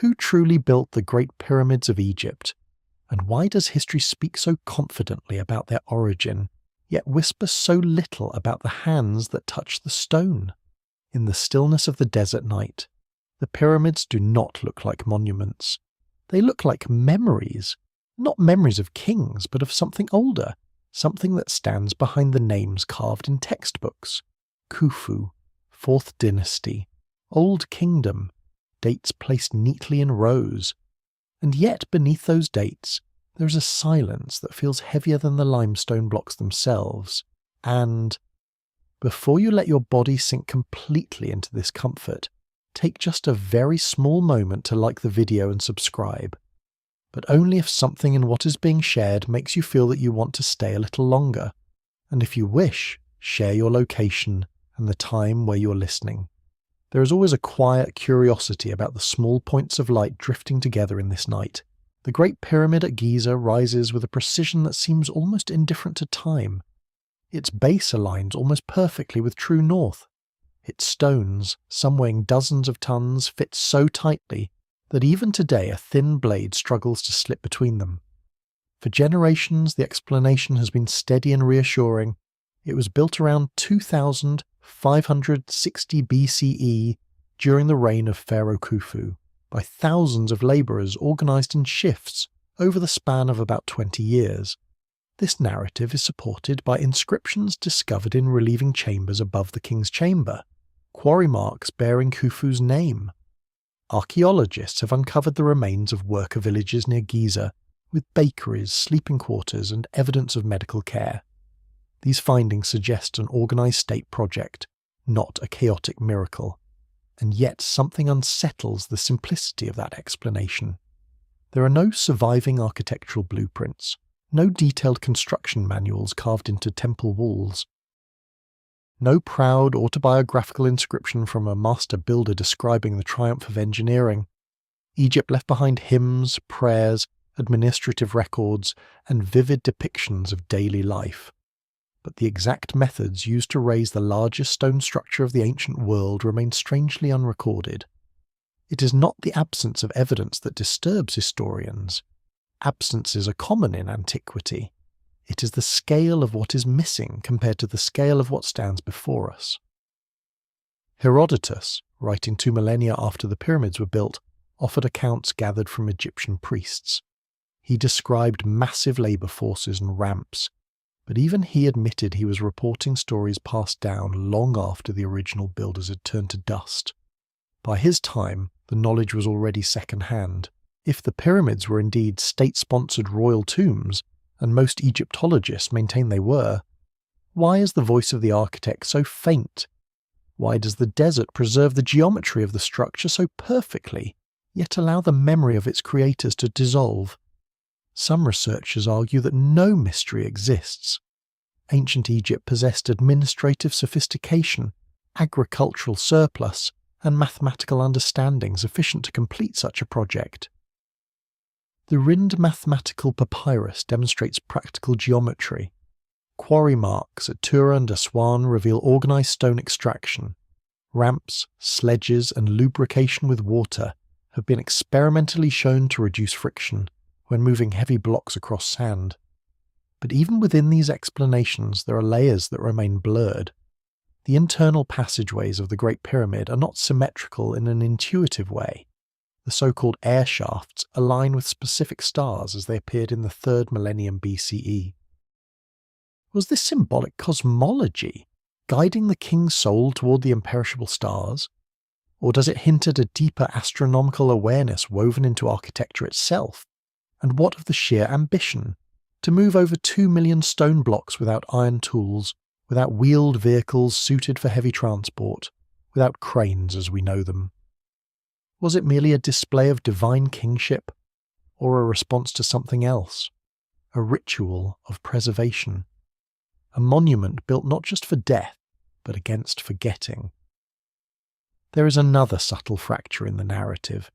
Who truly built the Great Pyramids of Egypt? And why does history speak so confidently about their origin, yet whisper so little about the hands that touch the stone? In the stillness of the desert night, the pyramids do not look like monuments. They look like memories, not memories of kings, but of something older, something that stands behind the names carved in textbooks. Khufu, 4th Dynasty, Old Kingdom, dates placed neatly in rows. And yet beneath those dates, there is a silence that feels heavier than the limestone blocks themselves. And before you let your body sink completely into this comfort, take just a very small moment to like the video and subscribe. But only if something in what is being shared makes you feel that you want to stay a little longer. And if you wish, share your location and the time where you're listening. There is always a quiet curiosity about the small points of light drifting together in this night. The Great Pyramid at Giza rises with a precision that seems almost indifferent to time. Its base aligns almost perfectly with true north. Its stones, some weighing dozens of tons, fit so tightly that even today a thin blade struggles to slip between them. For generations, the explanation has been steady and reassuring. It was built around 2560 BCE during the reign of Pharaoh Khufu by thousands of labourers organised in shifts over the span of about 20 years. This narrative is supported by inscriptions discovered in relieving chambers above the king's chamber, quarry marks bearing Khufu's name. Archaeologists have uncovered the remains of worker villages near Giza, with bakeries, sleeping quarters and evidence of medical care. These findings suggest an organised state project, not a chaotic miracle. And yet something unsettles the simplicity of that explanation. There are no surviving architectural blueprints, no detailed construction manuals carved into temple walls, no proud autobiographical inscription from a master builder describing the triumph of engineering. Egypt left behind hymns, prayers, administrative records, and vivid depictions of daily life. But the exact methods used to raise the largest stone structure of the ancient world remain strangely unrecorded. It is not the absence of evidence that disturbs historians. Absences are common in antiquity. It is the scale of what is missing compared to the scale of what stands before us. Herodotus, writing 2 millennia after the pyramids were built, offered accounts gathered from Egyptian priests. He described massive labour forces and ramps, but even he admitted he was reporting stories passed down long after the original builders had turned to dust. By his time, the knowledge was already second-hand. If the pyramids were indeed state-sponsored royal tombs, and most Egyptologists maintain they were, why is the voice of the architect so faint? Why does the desert preserve the geometry of the structure so perfectly, yet allow the memory of its creators to dissolve? Some researchers argue that no mystery exists. Ancient Egypt possessed administrative sophistication, agricultural surplus, and mathematical understanding sufficient to complete such a project. The Rind mathematical papyrus demonstrates practical geometry. Quarry marks at Tura and Aswan reveal organised stone extraction. Ramps, sledges, and lubrication with water have been experimentally shown to reduce friction when moving heavy blocks across sand. But even within these explanations, there are layers that remain blurred. The internal passageways of the Great Pyramid are not symmetrical in an intuitive way. The so-called air shafts align with specific stars as they appeared in the 3rd millennium BCE. Was this symbolic cosmology guiding the king's soul toward the imperishable stars? Or does it hint at a deeper astronomical awareness woven into architecture itself? And what of the sheer ambition? To move over 2 million stone blocks without iron tools, without wheeled vehicles suited for heavy transport, without cranes as we know them. Was it merely a display of divine kingship, or a response to something else? A ritual of preservation? A monument built not just for death, but against forgetting? There is another subtle fracture in the narrative.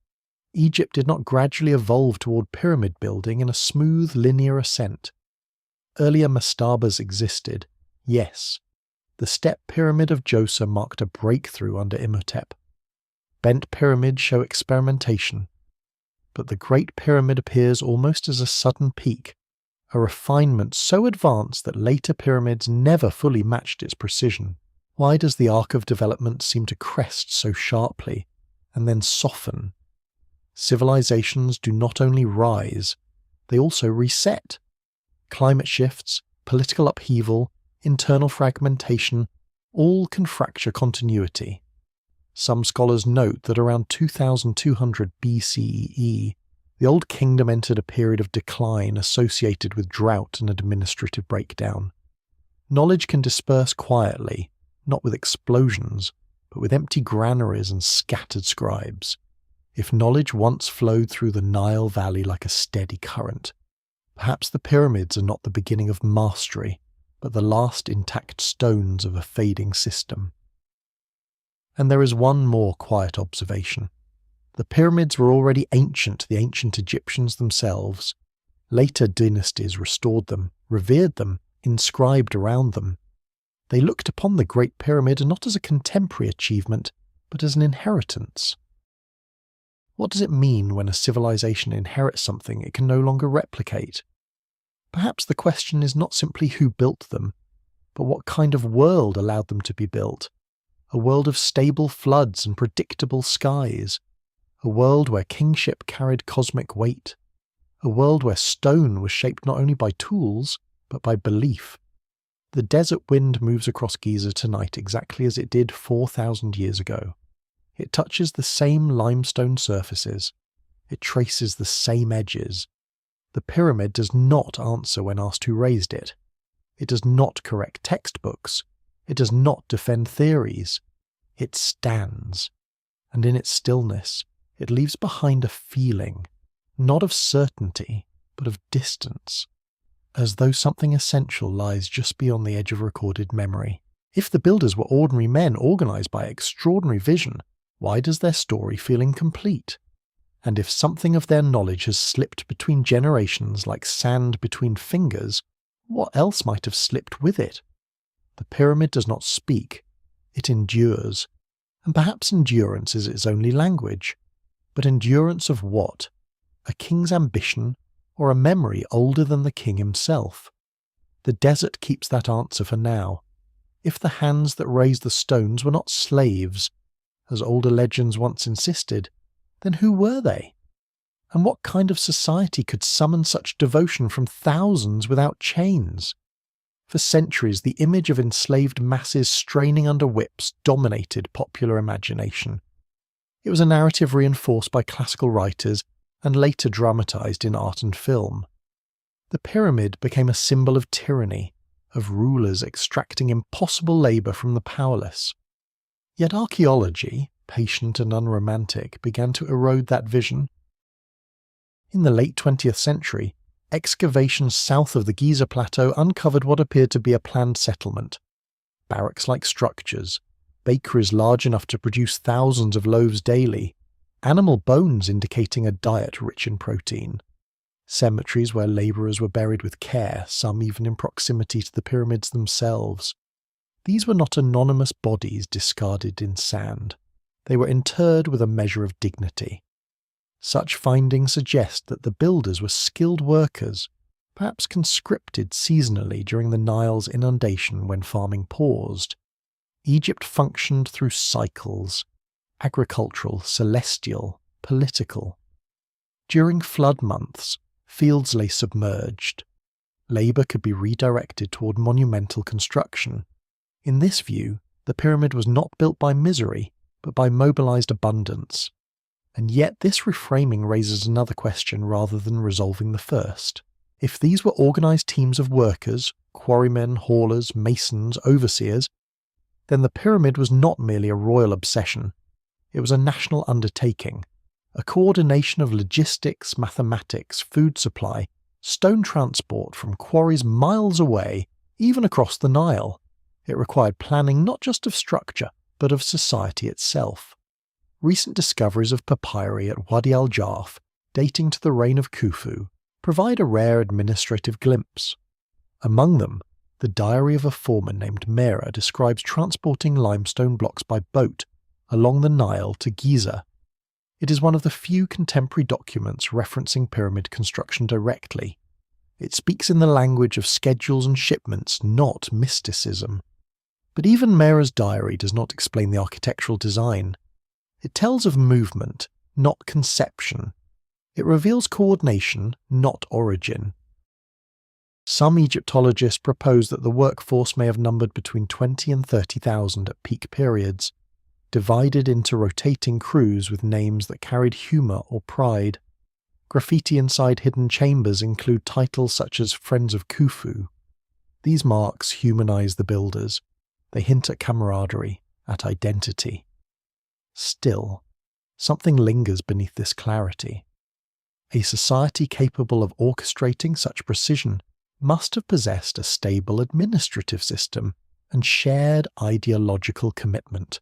Egypt did not gradually evolve toward pyramid building in a smooth, linear ascent. Earlier mastabas existed, yes. The step pyramid of Djoser marked a breakthrough under Imhotep. Bent pyramids show experimentation, but the Great Pyramid appears almost as a sudden peak, a refinement so advanced that later pyramids never fully matched its precision. Why does the arc of development seem to crest so sharply and then soften? Civilizations do not only rise, they also reset. Climate shifts, political upheaval, internal fragmentation, all can fracture continuity. Some scholars note that around 2200 BCE, the Old Kingdom entered a period of decline associated with drought and administrative breakdown. Knowledge can disperse quietly, not with explosions, but with empty granaries and scattered scribes. If knowledge once flowed through the Nile Valley like a steady current, perhaps the pyramids are not the beginning of mastery, but the last intact stones of a fading system. And there is one more quiet observation. The pyramids were already ancient to the ancient Egyptians themselves. Later dynasties restored them, revered them, inscribed around them. They looked upon the Great Pyramid not as a contemporary achievement, but as an inheritance. What does it mean when a civilization inherits something it can no longer replicate? Perhaps the question is not simply who built them, but what kind of world allowed them to be built. A world of stable floods and predictable skies. A world where kingship carried cosmic weight. A world where stone was shaped not only by tools, but by belief. The desert wind moves across Giza tonight exactly as it did 4,000 years ago. It touches the same limestone surfaces. It traces the same edges. The pyramid does not answer when asked who raised it. It does not correct textbooks. It does not defend theories. It stands. And in its stillness, it leaves behind a feeling, not of certainty, but of distance, as though something essential lies just beyond the edge of recorded memory. If the builders were ordinary men organized by extraordinary vision, why does their story feel incomplete? And if something of their knowledge has slipped between generations like sand between fingers, what else might have slipped with it? The pyramid does not speak, it endures, and perhaps endurance is its only language. But endurance of what? A king's ambition, or a memory older than the king himself? The desert keeps that answer for now. If the hands that raised the stones were not slaves, as older legends once insisted, then who were they? And what kind of society could summon such devotion from thousands without chains? For centuries, the image of enslaved masses straining under whips dominated popular imagination. It was a narrative reinforced by classical writers and later dramatized in art and film. The pyramid became a symbol of tyranny, of rulers extracting impossible labor from the powerless. Yet archaeology, patient and unromantic, began to erode that vision. In the late 20th century, excavations south of the Giza Plateau uncovered what appeared to be a planned settlement. Barracks-like structures, bakeries large enough to produce thousands of loaves daily, animal bones indicating a diet rich in protein, cemeteries where labourers were buried with care, some even in proximity to the pyramids themselves. These were not anonymous bodies discarded in sand. They were interred with a measure of dignity. Such findings suggest that the builders were skilled workers, perhaps conscripted seasonally during the Nile's inundation when farming paused. Egypt functioned through cycles: agricultural, celestial, political. During flood months, fields lay submerged. Labour could be redirected toward monumental construction. In this view, the pyramid was not built by misery, but by mobilized abundance. And yet this reframing raises another question rather than resolving the first. If these were organized teams of workers, quarrymen, haulers, masons, overseers, then the pyramid was not merely a royal obsession. It was a national undertaking, a coordination of logistics, mathematics, food supply, stone transport from quarries miles away, even across the Nile. It required planning not just of structure, but of society itself. Recent discoveries of papyri at Wadi al-Jarf, dating to the reign of Khufu, provide a rare administrative glimpse. Among them, the diary of a foreman named Mera describes transporting limestone blocks by boat along the Nile to Giza. It is one of the few contemporary documents referencing pyramid construction directly. It speaks in the language of schedules and shipments, not mysticism. But even Mera's diary does not explain the architectural design. It tells of movement, not conception. It reveals coordination, not origin. Some Egyptologists propose that the workforce may have numbered between 20 and 30,000 at peak periods, divided into rotating crews with names that carried humour or pride. Graffiti inside hidden chambers include titles such as Friends of Khufu. These marks humanise the builders. They hint at camaraderie, at identity. Still, something lingers beneath this clarity. A society capable of orchestrating such precision must have possessed a stable administrative system and shared ideological commitment.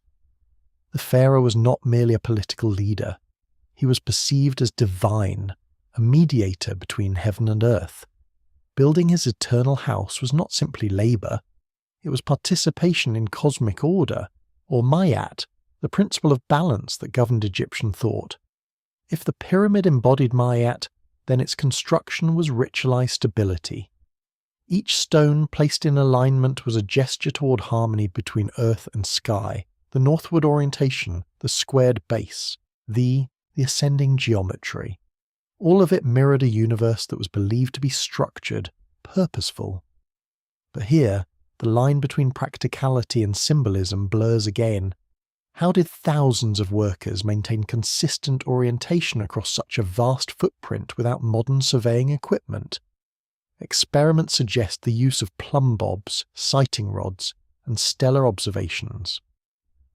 The pharaoh was not merely a political leader. He was perceived as divine, a mediator between heaven and earth. Building his eternal house was not simply labour, it was participation in cosmic order, or Mayat, the principle of balance that governed Egyptian thought. If the pyramid embodied Mayat, then its construction was ritualized stability. Each stone placed in alignment was a gesture toward harmony between earth and sky, the northward orientation, the squared base, the ascending geometry. All of it mirrored a universe that was believed to be structured, purposeful. But here, the line between practicality and symbolism blurs again. How did thousands of workers maintain consistent orientation across such a vast footprint without modern surveying equipment? Experiments suggest the use of plumb bobs, sighting rods, and stellar observations.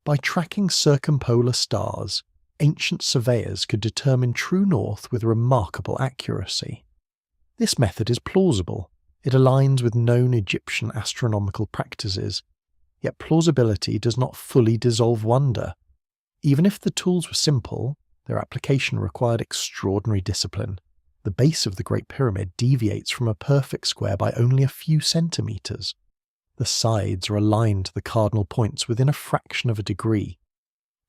By tracking circumpolar stars, ancient surveyors could determine true north with remarkable accuracy. This method is plausible. It aligns with known Egyptian astronomical practices, yet plausibility does not fully dissolve wonder. Even if the tools were simple, their application required extraordinary discipline. The base of the Great Pyramid deviates from a perfect square by only a few centimetres. The sides are aligned to the cardinal points within a fraction of a degree.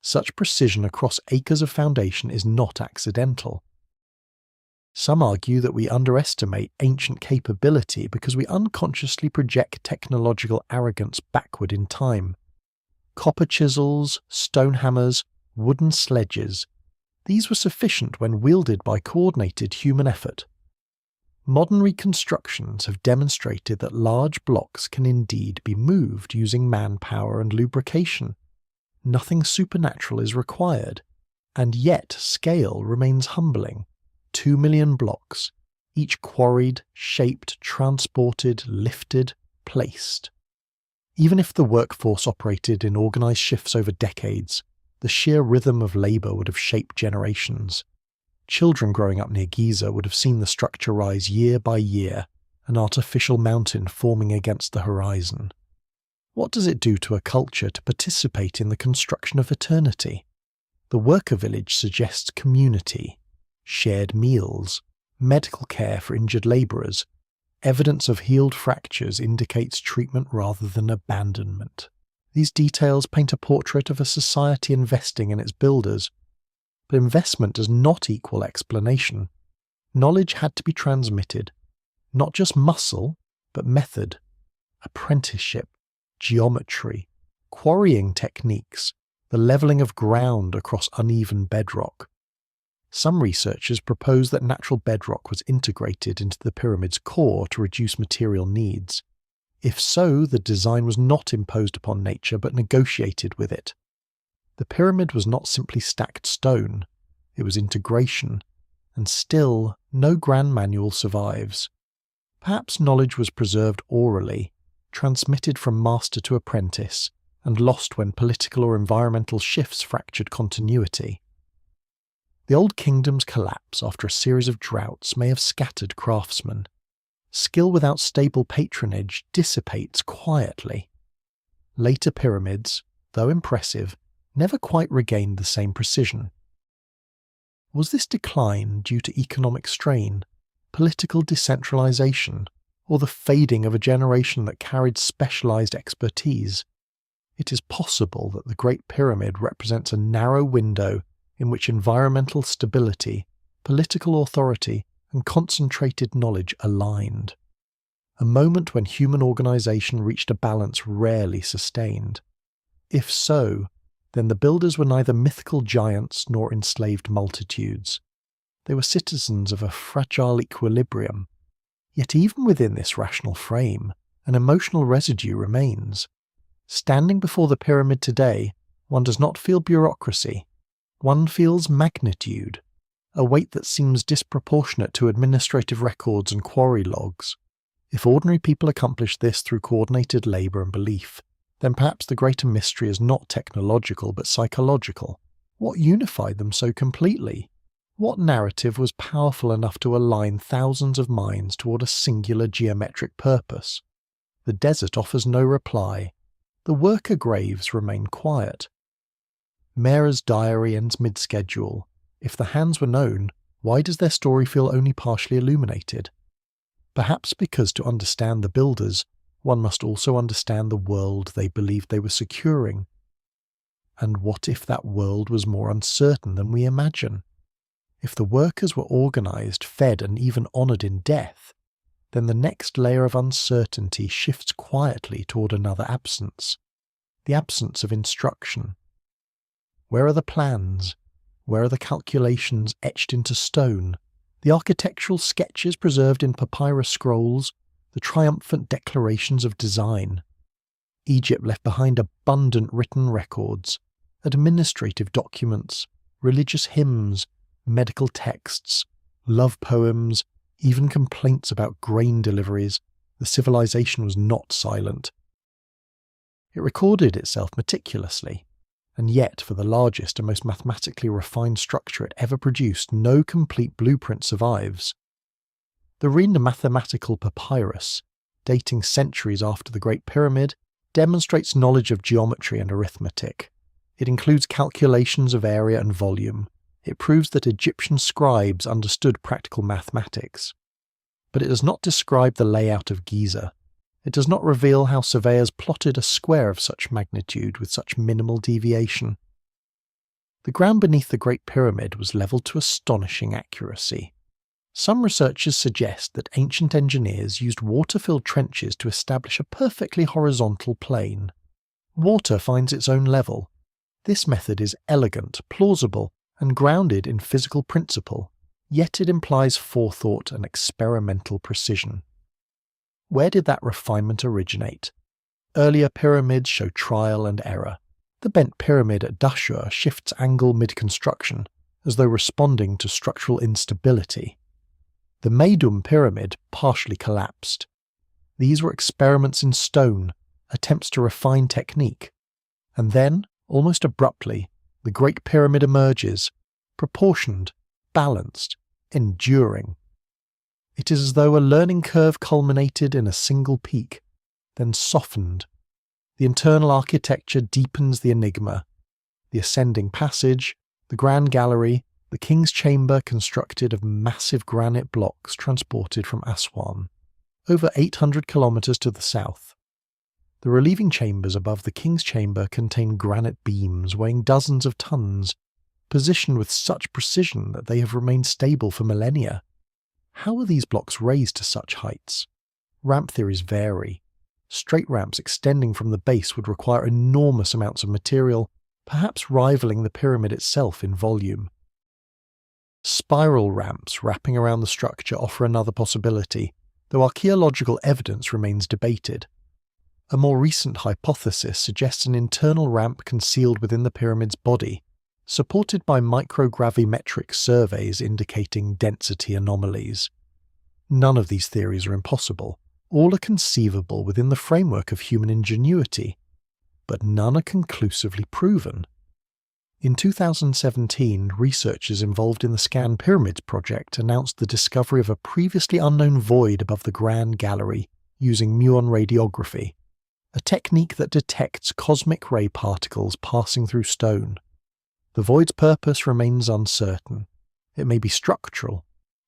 Such precision across acres of foundation is not accidental. Some argue that we underestimate ancient capability because we unconsciously project technological arrogance backward in time. Copper chisels, stone hammers, wooden sledges. These were sufficient when wielded by coordinated human effort. Modern reconstructions have demonstrated that large blocks can indeed be moved using manpower and lubrication. Nothing supernatural is required, and yet scale remains humbling. 2 million blocks, each quarried, shaped, transported, lifted, placed. Even if the workforce operated in organised shifts over decades, the sheer rhythm of labour would have shaped generations. Children growing up near Giza would have seen the structure rise year by year, an artificial mountain forming against the horizon. What does it do to a culture to participate in the construction of eternity? The worker village suggests community, shared meals, medical care for injured labourers. Evidence of healed fractures indicates treatment rather than abandonment. These details paint a portrait of a society investing in its builders. But investment does not equal explanation. Knowledge had to be transmitted, not just muscle, but method, apprenticeship, geometry, quarrying techniques, the levelling of ground across uneven bedrock. Some researchers propose that natural bedrock was integrated into the pyramid's core to reduce material needs. If so, the design was not imposed upon nature but negotiated with it. The pyramid was not simply stacked stone, it was integration, and still no grand manual survives. Perhaps knowledge was preserved orally, transmitted from master to apprentice, and lost when political or environmental shifts fractured continuity. The Old Kingdom's collapse after a series of droughts may have scattered craftsmen. Skill without stable patronage dissipates quietly. Later pyramids, though impressive, never quite regained the same precision. Was this decline due to economic strain, political decentralization, or the fading of a generation that carried specialized expertise? It is possible that the Great Pyramid represents a narrow window in which environmental stability, political authority, and concentrated knowledge aligned. A moment when human organisation reached a balance rarely sustained. If so, then the builders were neither mythical giants nor enslaved multitudes. They were citizens of a fragile equilibrium. Yet even within this rational frame, an emotional residue remains. Standing before the pyramid today, one does not feel bureaucracy. One feels magnitude, a weight that seems disproportionate to administrative records and quarry logs. If ordinary people accomplish this through coordinated labour and belief, then perhaps the greater mystery is not technological but psychological. What unified them so completely? What narrative was powerful enough to align thousands of minds toward a singular geometric purpose? The desert offers no reply. The worker graves remain quiet. Mera's diary ends mid-schedule. If the hands were known, why does their story feel only partially illuminated? Perhaps because to understand the builders, one must also understand the world they believed they were securing. And what if that world was more uncertain than we imagine? If the workers were organised, fed, and even honoured in death, then the next layer of uncertainty shifts quietly toward another absence, the absence of instruction. Where are the plans? Where are the calculations etched into stone? The architectural sketches preserved in papyrus scrolls? The triumphant declarations of design? Egypt left behind abundant written records, administrative documents, religious hymns, medical texts, love poems, even complaints about grain deliveries. The civilization was not silent. It recorded itself meticulously, and yet for the largest and most mathematically refined structure it ever produced, no complete blueprint survives. The Rhind mathematical papyrus, dating centuries after the Great Pyramid, demonstrates knowledge of geometry and arithmetic. It includes calculations of area and volume. It proves that Egyptian scribes understood practical mathematics. But it does not describe the layout of Giza. It does not reveal how surveyors plotted a square of such magnitude with such minimal deviation. The ground beneath the Great Pyramid was levelled to astonishing accuracy. Some researchers suggest that ancient engineers used water-filled trenches to establish a perfectly horizontal plane. Water finds its own level. This method is elegant, plausible, and grounded in physical principle, yet it implies forethought and experimental precision. Where did that refinement originate? Earlier pyramids show trial and error. The bent pyramid at Dashur shifts angle mid-construction, as though responding to structural instability. The Meidum pyramid partially collapsed. These were experiments in stone, attempts to refine technique. And then, almost abruptly, the Great Pyramid emerges, proportioned, balanced, enduring. It is as though a learning curve culminated in a single peak, then softened. The internal architecture deepens the enigma. The ascending passage, the grand gallery, the king's chamber constructed of massive granite blocks transported from Aswan, over 800 kilometres to the south. The relieving chambers above the king's chamber contain granite beams weighing dozens of tons, positioned with such precision that they have remained stable for millennia. How are these blocks raised to such heights? Ramp theories vary. Straight ramps extending from the base would require enormous amounts of material, perhaps rivaling the pyramid itself in volume. Spiral ramps wrapping around the structure offer another possibility, though archaeological evidence remains debated. A more recent hypothesis suggests an internal ramp concealed within the pyramid's body, supported by microgravimetric surveys indicating density anomalies. None of these theories are impossible. All are conceivable within the framework of human ingenuity, but none are conclusively proven. In 2017, researchers involved in the Scan Pyramids project announced the discovery of a previously unknown void above the Grand Gallery using muon radiography, a technique that detects cosmic ray particles passing through stone. The void's purpose remains uncertain. It may be structural.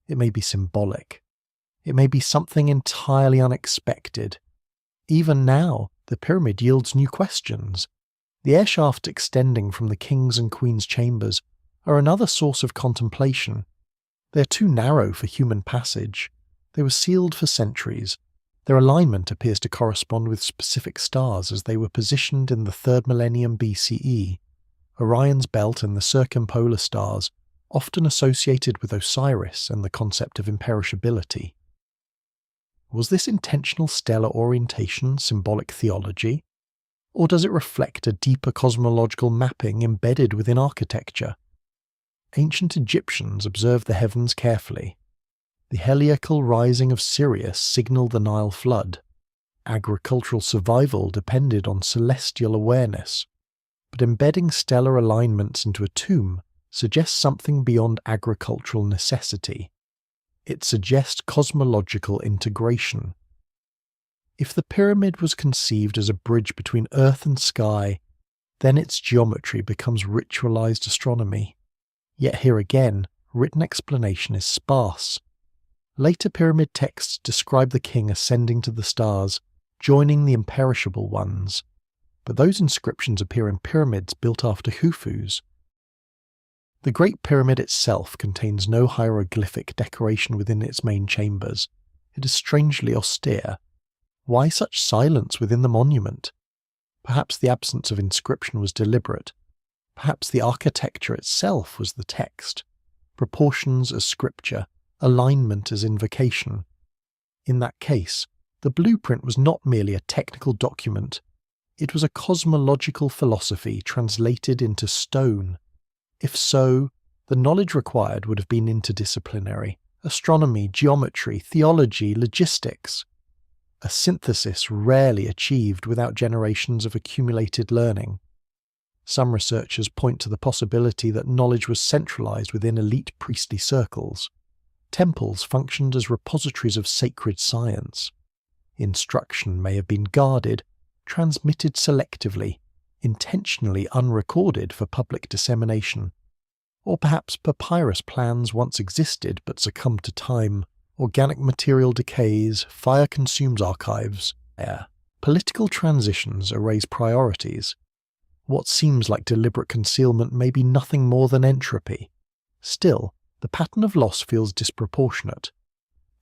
It may be symbolic. It may be something entirely unexpected. Even now, the pyramid yields new questions. The air shaft extending from the king's and queen's chambers are another source of contemplation. They are too narrow for human passage. They were sealed for centuries. Their alignment appears to correspond with specific stars as they were positioned in the 3rd millennium BCE. Orion's belt and the circumpolar stars, often associated with Osiris and the concept of imperishability. Was this intentional stellar orientation symbolic theology? Or does it reflect a deeper cosmological mapping embedded within architecture? Ancient Egyptians observed the heavens carefully. The heliacal rising of Sirius signaled the Nile flood. Agricultural survival depended on celestial awareness. But embedding stellar alignments into a tomb suggests something beyond agricultural necessity. It suggests cosmological integration. If the pyramid was conceived as a bridge between earth and sky, then its geometry becomes ritualized astronomy. Yet here again, written explanation is sparse. Later pyramid texts describe the king ascending to the stars, joining the imperishable ones. But those inscriptions appear in pyramids built after Khufus. The Great Pyramid itself contains no hieroglyphic decoration within its main chambers. It is strangely austere. Why such silence within the monument? Perhaps the absence of inscription was deliberate. Perhaps the architecture itself was the text. Proportions as scripture, alignment as invocation. In that case, the blueprint was not merely a technical document. It was a cosmological philosophy translated into stone. If so, the knowledge required would have been interdisciplinary: astronomy, geometry, theology, logistics. A synthesis rarely achieved without generations of accumulated learning. Some researchers point to the possibility that knowledge was centralized within elite priestly circles. Temples functioned as repositories of sacred science. Instruction may have been guarded, transmitted selectively, intentionally unrecorded for public dissemination. Or perhaps papyrus plans once existed but succumbed to time. Organic material decays, fire consumes archives, political transitions erase priorities. What seems like deliberate concealment may be nothing more than entropy. Still, the pattern of loss feels disproportionate.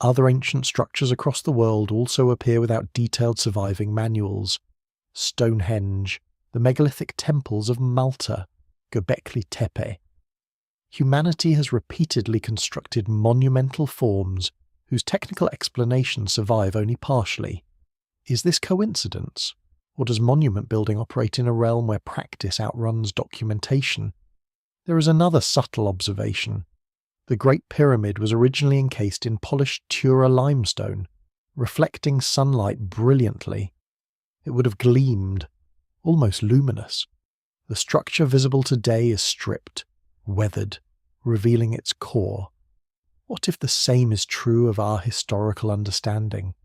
Other ancient structures across the world also appear without detailed surviving manuals. Stonehenge, the megalithic temples of Malta, Göbekli Tepe. Humanity has repeatedly constructed monumental forms whose technical explanations survive only partially. Is this coincidence? Or does monument building operate in a realm where practice outruns documentation? There is another subtle observation. The Great Pyramid was originally encased in polished Tura limestone, reflecting sunlight brilliantly. It would have gleamed, almost luminous. The structure visible today is stripped, weathered, revealing its core. What if the same is true of our historical understanding?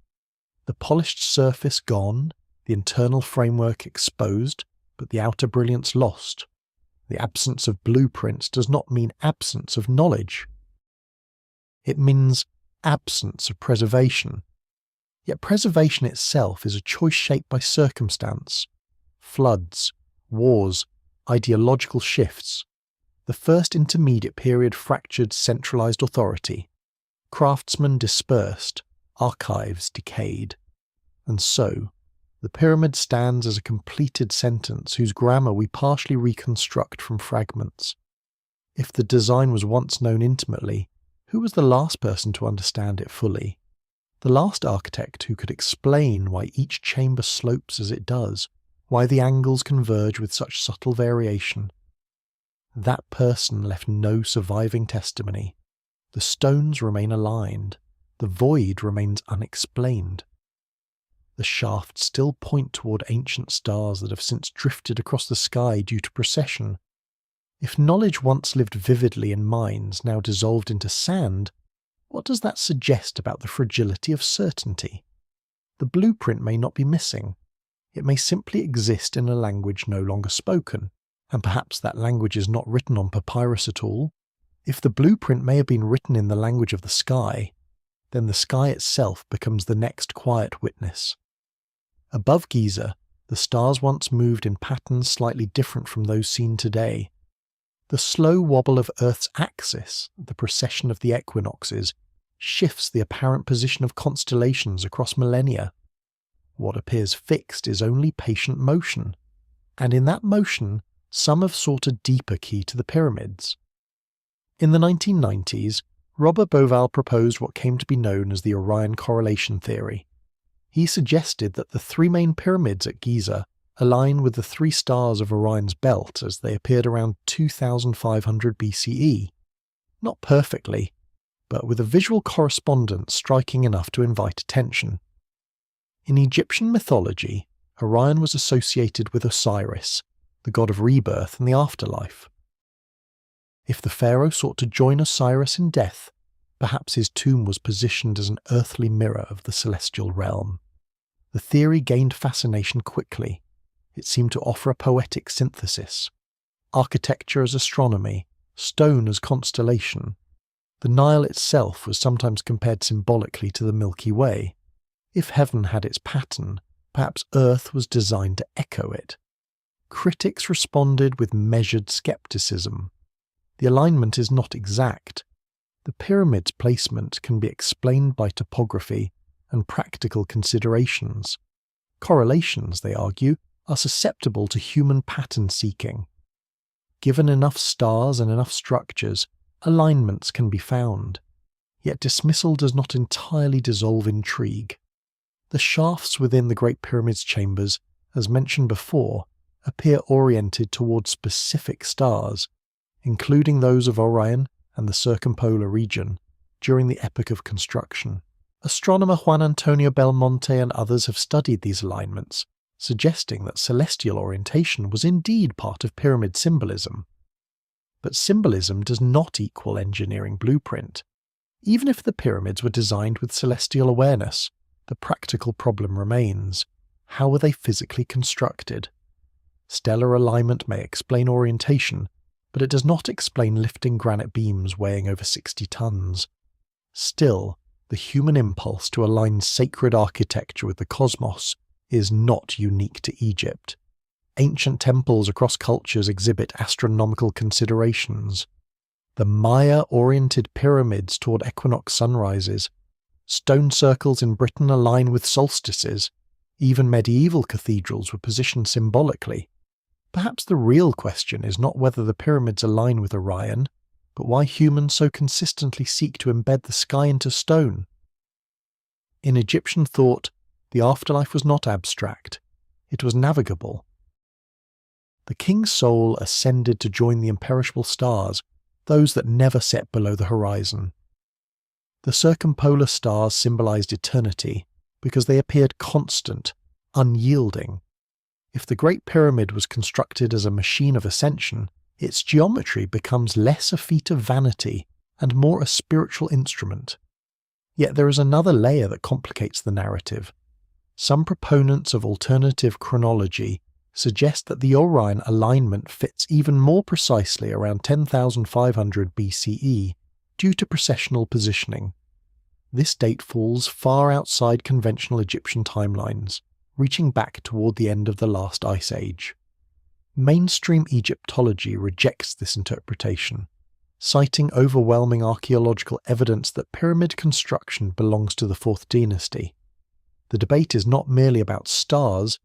The polished surface gone, the internal framework exposed, but the outer brilliance lost. The absence of blueprints does not mean absence of knowledge. It means absence of preservation. Yet preservation itself is a choice shaped by circumstance. Floods, wars, ideological shifts. The first intermediate period fractured centralized authority. Craftsmen dispersed, archives decayed. And so, the pyramid stands as a completed sentence whose grammar we partially reconstruct from fragments. If the design was once known intimately, who was the last person to understand it fully? The last architect who could explain why each chamber slopes as it does, why the angles converge with such subtle variation. That person left no surviving testimony. The stones remain aligned. The void remains unexplained. The shafts still point toward ancient stars that have since drifted across the sky due to precession. If knowledge once lived vividly in minds now dissolved into sand, what does that suggest about the fragility of certainty? The blueprint may not be missing. It may simply exist in a language no longer spoken, and perhaps that language is not written on papyrus at all. If the blueprint may have been written in the language of the sky, then the sky itself becomes the next quiet witness. Above Giza, the stars once moved in patterns slightly different from those seen today. The slow wobble of Earth's axis, the precession of the equinoxes, shifts the apparent position of constellations across millennia. What appears fixed is only patient motion, and in that motion, some have sought a deeper key to the pyramids. In the 1990s, Robert Bauval proposed what came to be known as the Orion correlation theory. He suggested that the three main pyramids at Giza align with the three stars of Orion's belt as they appeared around 2500 BCE. Not perfectly, but with a visual correspondence striking enough to invite attention. In Egyptian mythology, Orion was associated with Osiris, the god of rebirth and the afterlife. If the pharaoh sought to join Osiris in death, perhaps his tomb was positioned as an earthly mirror of the celestial realm. The theory gained fascination quickly. It seemed to offer a poetic synthesis. Architecture as astronomy, stone as constellation. The Nile itself was sometimes compared symbolically to the Milky Way. If heaven had its pattern, perhaps Earth was designed to echo it. Critics responded with measured skepticism. The alignment is not exact. The pyramid's placement can be explained by topography and practical considerations. Correlations, they argue, are susceptible to human pattern seeking. Given enough stars and enough structures, alignments can be found. Yet dismissal does not entirely dissolve intrigue. The shafts within the Great Pyramid's chambers, as mentioned before, appear oriented towards specific stars, including those of Orion and the circumpolar region, during the epoch of construction. Astronomer Juan Antonio Belmonte and others have studied these alignments, suggesting that celestial orientation was indeed part of pyramid symbolism. But symbolism does not equal engineering blueprint. Even if the pyramids were designed with celestial awareness, the practical problem remains: how were they physically constructed? Stellar alignment may explain orientation, but it does not explain lifting granite beams weighing over 60 tons. Still, the human impulse to align sacred architecture with the cosmos is not unique to Egypt. Ancient temples across cultures exhibit astronomical considerations. The Maya-oriented pyramids toward equinox sunrises. Stone circles in Britain align with solstices. Even medieval cathedrals were positioned symbolically. Perhaps the real question is not whether the pyramids align with Orion, but why humans so consistently seek to embed the sky into stone. In Egyptian thought, the afterlife was not abstract, it was navigable. The king's soul ascended to join the imperishable stars, those that never set below the horizon. The circumpolar stars symbolized eternity because they appeared constant, unyielding. If the Great Pyramid was constructed as a machine of ascension, its geometry becomes less a feat of vanity and more a spiritual instrument. Yet there is another layer that complicates the narrative. Some proponents of alternative chronology suggest that the Orion alignment fits even more precisely around 10,500 BCE due to precessional positioning. This date falls far outside conventional Egyptian timelines, reaching back toward the end of the last ice age. Mainstream Egyptology rejects this interpretation, citing overwhelming archaeological evidence that pyramid construction belongs to the Fourth Dynasty. The debate is not merely about stars,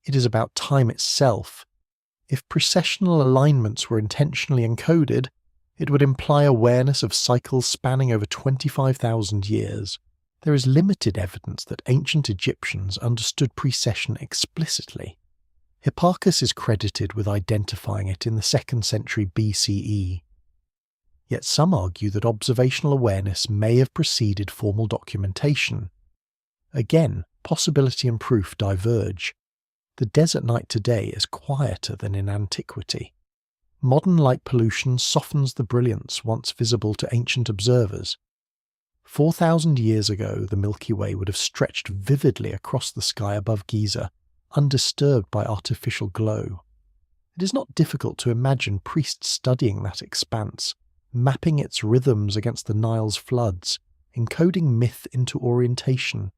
it is about time itself. If precessional alignments were intentionally encoded, it would imply awareness of cycles spanning over 25,000 years. There is limited evidence that ancient Egyptians understood precession explicitly. Hipparchus is credited with identifying it in the 2nd century BCE. Yet some argue that observational awareness may have preceded formal documentation. Again, possibility and proof diverge. The desert night today is quieter than in antiquity. Modern light pollution softens the brilliance once visible to ancient observers. 4,000 years ago, the Milky Way would have stretched vividly across the sky above Giza, undisturbed by artificial glow. It is not difficult to imagine priests studying that expanse, mapping its rhythms against the Nile's floods, encoding myth into orientation.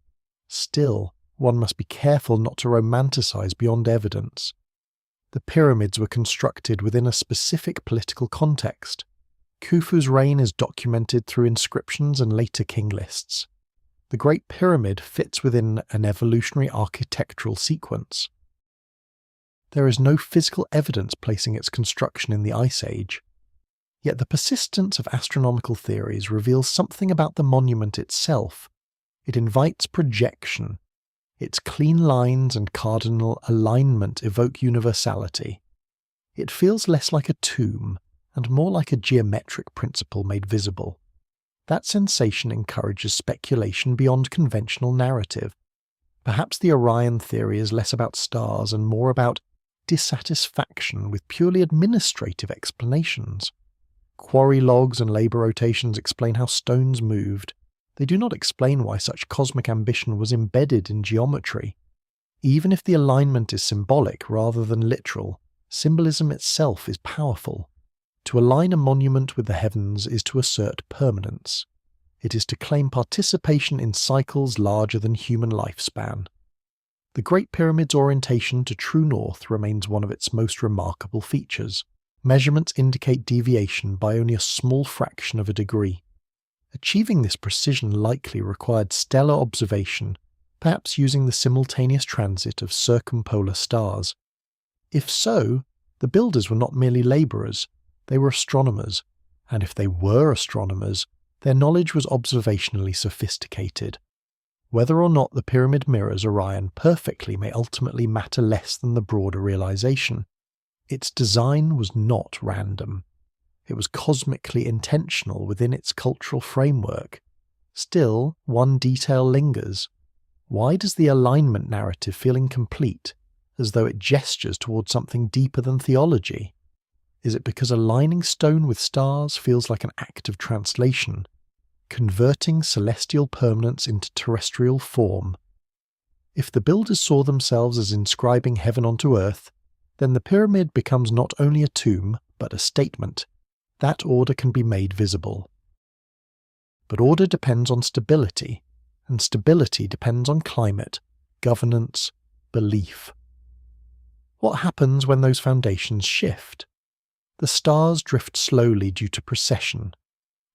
Still, one must be careful not to romanticize beyond evidence. The pyramids were constructed within a specific political context. Khufu's reign is documented through inscriptions and later king lists. The Great Pyramid fits within an evolutionary architectural sequence. There is no physical evidence placing its construction in the Ice Age. Yet the persistence of astronomical theories reveals something about the monument itself. It invites projection. Its clean lines and cardinal alignment evoke universality. It feels less like a tomb and more like a geometric principle made visible. That sensation encourages speculation beyond conventional narrative. Perhaps the Orion theory is less about stars and more about dissatisfaction with purely administrative explanations. Quarry logs and labour rotations explain how stones moved. They do not explain why such cosmic ambition was embedded in geometry. Even if the alignment is symbolic rather than literal, symbolism itself is powerful. To align a monument with the heavens is to assert permanence. It is to claim participation in cycles larger than human lifespan. The Great Pyramid's orientation to true north remains one of its most remarkable features. Measurements indicate deviation by only a small fraction of a degree. Achieving this precision likely required stellar observation, perhaps using the simultaneous transit of circumpolar stars. If so, the builders were not merely labourers, they were astronomers, and if they were astronomers, their knowledge was observationally sophisticated. Whether or not the pyramid mirrors Orion perfectly may ultimately matter less than the broader realization. Its design was not random. It was cosmically intentional within its cultural framework. Still, one detail lingers. Why does the alignment narrative feel incomplete, as though it gestures towards something deeper than theology? Is it because aligning stone with stars feels like an act of translation, converting celestial permanence into terrestrial form? If the builders saw themselves as inscribing heaven onto earth, then the pyramid becomes not only a tomb, but a statement. That order can be made visible. But order depends on stability, and stability depends on climate, governance, belief. What happens when those foundations shift? The stars drift slowly due to precession.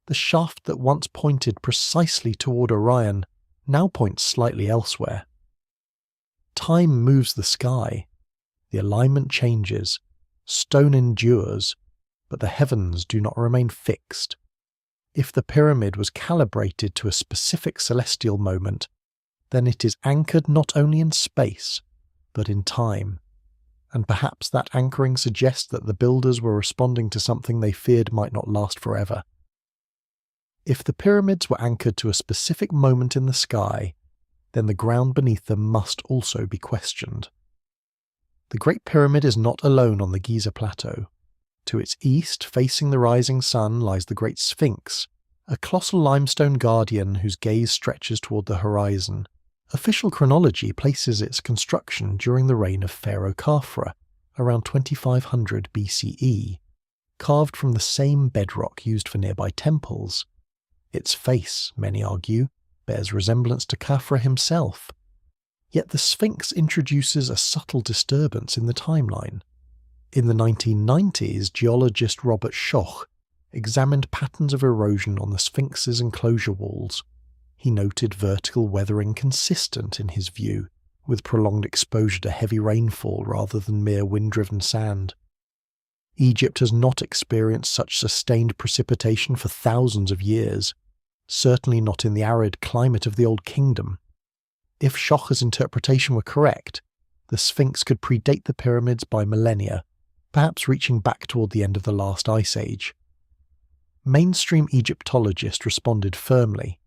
The shaft that once pointed precisely toward Orion now points slightly elsewhere. Time moves the sky. The alignment changes. Stone endures, but the heavens do not remain fixed. If the pyramid was calibrated to a specific celestial moment, then it is anchored not only in space, but in time. And perhaps that anchoring suggests that the builders were responding to something they feared might not last forever. If the pyramids were anchored to a specific moment in the sky, then the ground beneath them must also be questioned. The Great Pyramid is not alone on the Giza Plateau. To its east, facing the rising sun, lies the Great Sphinx, a colossal limestone guardian whose gaze stretches toward the horizon. Official chronology places its construction during the reign of Pharaoh Khafra, around 2500 BCE, carved from the same bedrock used for nearby temples. Its face, many argue, bears resemblance to Khafra himself. Yet the Sphinx introduces a subtle disturbance in the timeline. In the 1990s, geologist Robert Schoch examined patterns of erosion on the Sphinx's enclosure walls. He noted vertical weathering consistent, in his view, with prolonged exposure to heavy rainfall rather than mere wind-driven sand. Egypt has not experienced such sustained precipitation for thousands of years, certainly not in the arid climate of the Old Kingdom. If Schoch's interpretation were correct, the Sphinx could predate the pyramids by millennia, perhaps reaching back toward the end of the last ice age. Mainstream Egyptologists responded firmly.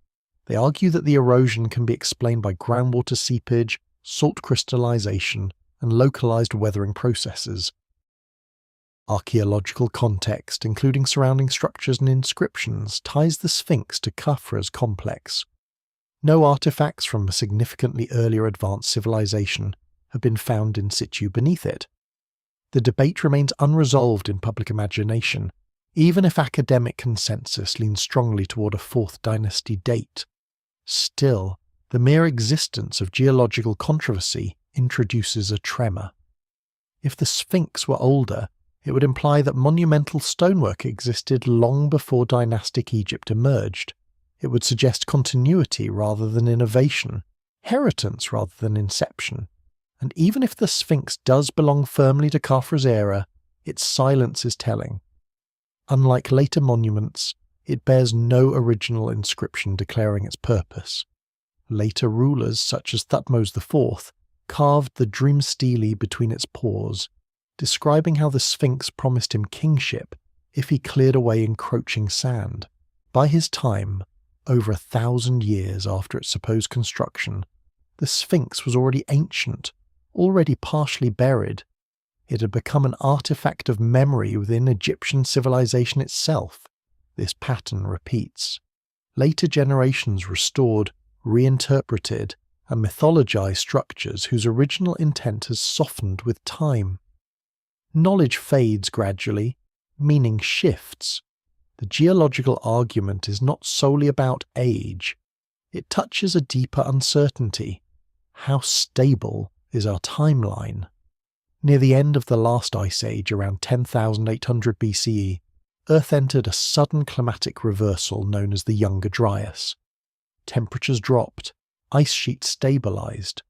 They argue that the erosion can be explained by groundwater seepage, salt crystallization, and localized weathering processes. Archaeological context, including surrounding structures and inscriptions, ties the Sphinx to Khafra's complex. No artifacts from a significantly earlier advanced civilization have been found in situ beneath it. The debate remains unresolved in public imagination, even if academic consensus leans strongly toward a 4th dynasty date. Still, the mere existence of geological controversy introduces a tremor. If the Sphinx were older, it would imply that monumental stonework existed long before dynastic Egypt emerged. It would suggest continuity rather than innovation, inheritance rather than inception. And even if the Sphinx does belong firmly to Khafra's era, its silence is telling. Unlike later monuments, it bears no original inscription declaring its purpose. Later rulers, such as Thutmose IV, carved the dream stele between its paws, describing how the Sphinx promised him kingship if he cleared away encroaching sand. By his time, over 1,000 years after its supposed construction, the Sphinx was already ancient, already partially buried. It had become an artifact of memory within Egyptian civilization itself. This pattern repeats. Later generations restored, reinterpreted, and mythologized structures whose original intent has softened with time. Knowledge fades gradually, meaning shifts. The geological argument is not solely about age. It touches a deeper uncertainty. How stable is our timeline? Near the end of the last ice age, around 10,800 BCE, Earth entered a sudden climatic reversal known as the Younger Dryas. Temperatures dropped, ice sheets stabilized.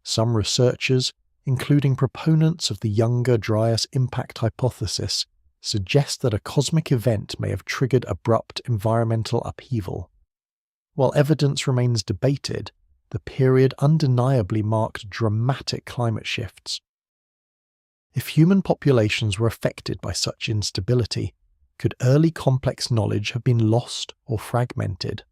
Some researchers, including proponents of the Younger Dryas impact hypothesis, suggest that a cosmic event may have triggered abrupt environmental upheaval. While evidence remains debated, the period undeniably marked dramatic climate shifts. If human populations were affected by such instability, could early complex knowledge have been lost or fragmented?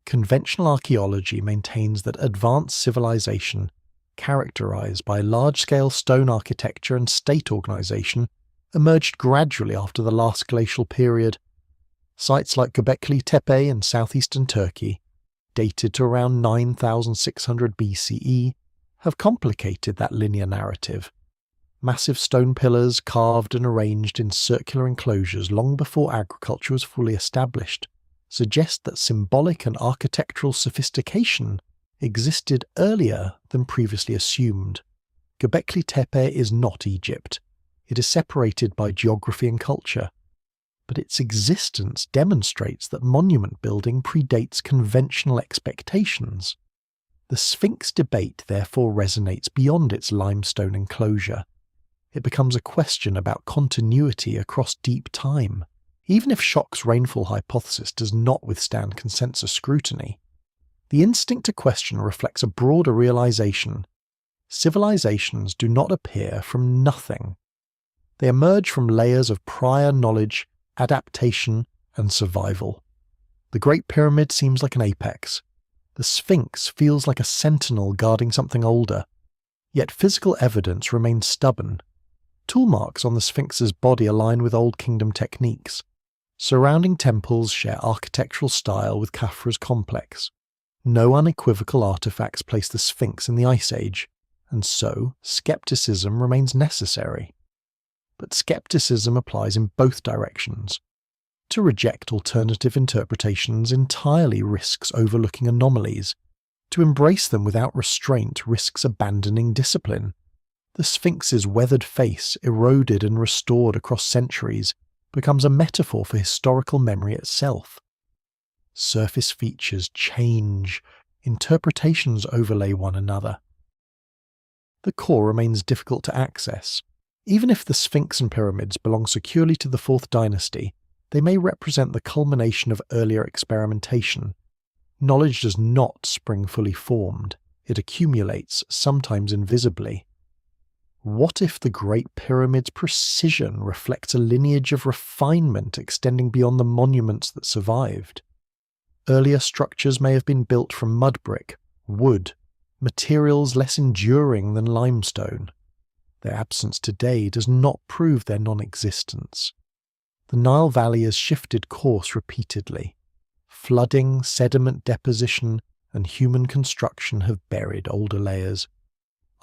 Conventional archaeology maintains that advanced civilization, characterized by large-scale stone architecture and state organization, emerged gradually after the last glacial period. Sites like Göbekli Tepe in southeastern Turkey, dated to around 9,600 BCE, have complicated that linear narrative. Massive stone pillars carved and arranged in circular enclosures long before agriculture was fully established suggest that symbolic and architectural sophistication existed earlier than previously assumed. Göbekli Tepe is not Egypt. It is separated by geography and culture. But its existence demonstrates that monument building predates conventional expectations. The Sphinx debate therefore resonates beyond its limestone enclosure. It becomes a question about continuity across deep time, even if Schock's rainfall hypothesis does not withstand consensus scrutiny. The instinct to question reflects a broader realization. Civilizations do not appear from nothing. They emerge from layers of prior knowledge, adaptation, and survival. The Great Pyramid seems like an apex. The Sphinx feels like a sentinel guarding something older. Yet physical evidence remains stubborn. Tool marks on the Sphinx's body align with Old Kingdom techniques. Surrounding temples share architectural style with Khafra's complex. No unequivocal artifacts place the Sphinx in the Ice Age, and so skepticism remains necessary. But skepticism applies in both directions. To reject alternative interpretations entirely risks overlooking anomalies. To embrace them without restraint risks abandoning discipline. The Sphinx's weathered face, eroded and restored across centuries, becomes a metaphor for historical memory itself. Surface features change, interpretations overlay one another. The core remains difficult to access. Even if the Sphinx and pyramids belong securely to the Fourth Dynasty, they may represent the culmination of earlier experimentation. Knowledge does not spring fully formed. It accumulates, sometimes invisibly. What if the Great Pyramid's precision reflects a lineage of refinement extending beyond the monuments that survived? Earlier structures may have been built from mud brick, wood, materials less enduring than limestone. Their absence today does not prove their non-existence. The Nile Valley has shifted course repeatedly. Flooding, sediment deposition, and human construction have buried older layers.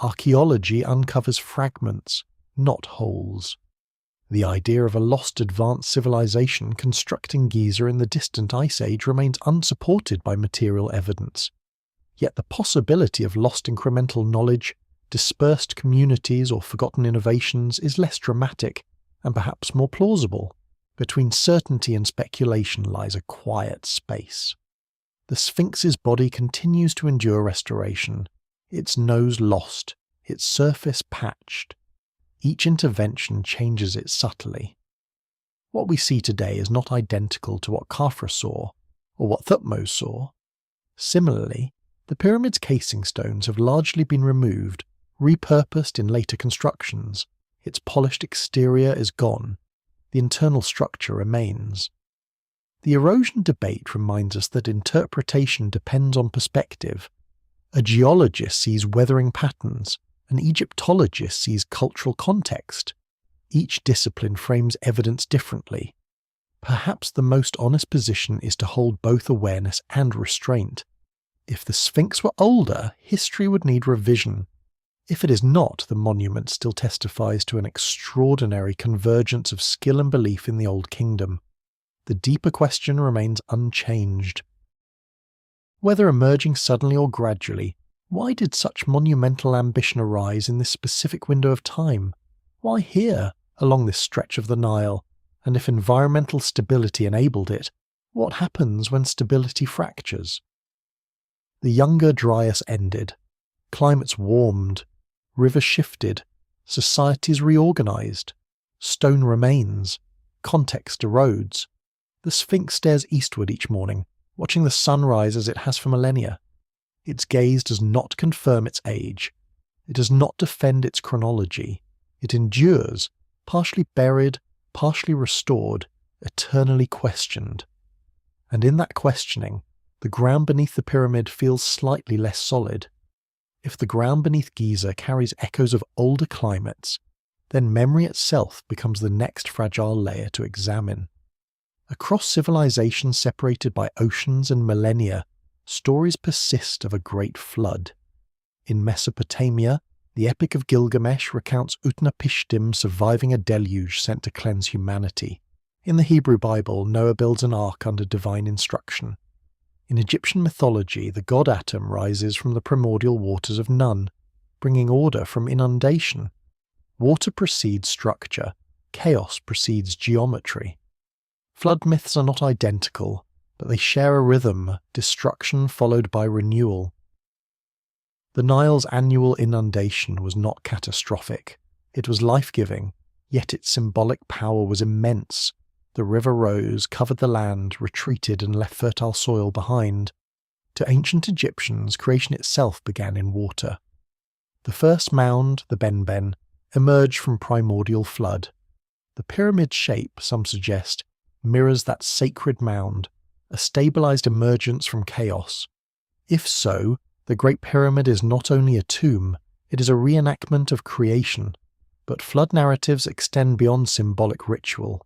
Archaeology uncovers fragments, not wholes. The idea of a lost advanced civilization constructing Giza in the distant Ice Age remains unsupported by material evidence. Yet the possibility of lost incremental knowledge dispersed communities or forgotten innovations is less dramatic and perhaps more plausible. Between certainty and speculation lies a quiet space. The Sphinx's body continues to endure restoration, its nose lost, its surface patched. Each intervention changes it subtly. What we see today is not identical to what Khafra saw, or what Thutmose saw. Similarly, the pyramid's casing stones have largely been removed, repurposed in later constructions. Its polished exterior is gone. The internal structure remains. The erosion debate reminds us that interpretation depends on perspective. A geologist sees weathering patterns, an Egyptologist sees cultural context. Each discipline frames evidence differently. Perhaps the most honest position is to hold both awareness and restraint. If the Sphinx were older, history would need revision. If it is not, the monument still testifies to an extraordinary convergence of skill and belief in the Old Kingdom. The deeper question remains unchanged. Whether emerging suddenly or gradually, why did such monumental ambition arise in this specific window of time? Why here, along this stretch of the Nile? And if environmental stability enabled it, what happens when stability fractures? The Younger Dryas ended. Climates warmed. Rivers shifted. Societies reorganized. Stone remains. Context erodes. The Sphinx stares eastward each morning, watching the sun rise as it has for millennia. Its gaze does not confirm its age. It does not defend its chronology. It endures, partially buried, partially restored, eternally questioned. And in that questioning, the ground beneath the pyramid feels slightly less solid. If the ground beneath Giza carries echoes of older climates, then memory itself becomes the next fragile layer to examine. Across civilizations separated by oceans and millennia, stories persist of a great flood. In Mesopotamia, the Epic of Gilgamesh recounts Utnapishtim surviving a deluge sent to cleanse humanity. In the Hebrew Bible, Noah builds an ark under divine instruction. In Egyptian mythology, the god Atum rises from the primordial waters of Nun, bringing order from inundation. Water precedes structure, chaos precedes geometry. Flood myths are not identical, but they share a rhythm, destruction followed by renewal. The Nile's annual inundation was not catastrophic. It was life-giving, yet its symbolic power was immense. The river rose, covered the land, retreated and left fertile soil behind. To ancient Egyptians, creation itself began in water. The first mound, the Benben, emerged from primordial flood. The pyramid shape, some suggest, mirrors that sacred mound, a stabilized emergence from chaos. If so, the Great Pyramid is not only a tomb, it is a reenactment of creation. But flood narratives extend beyond symbolic ritual.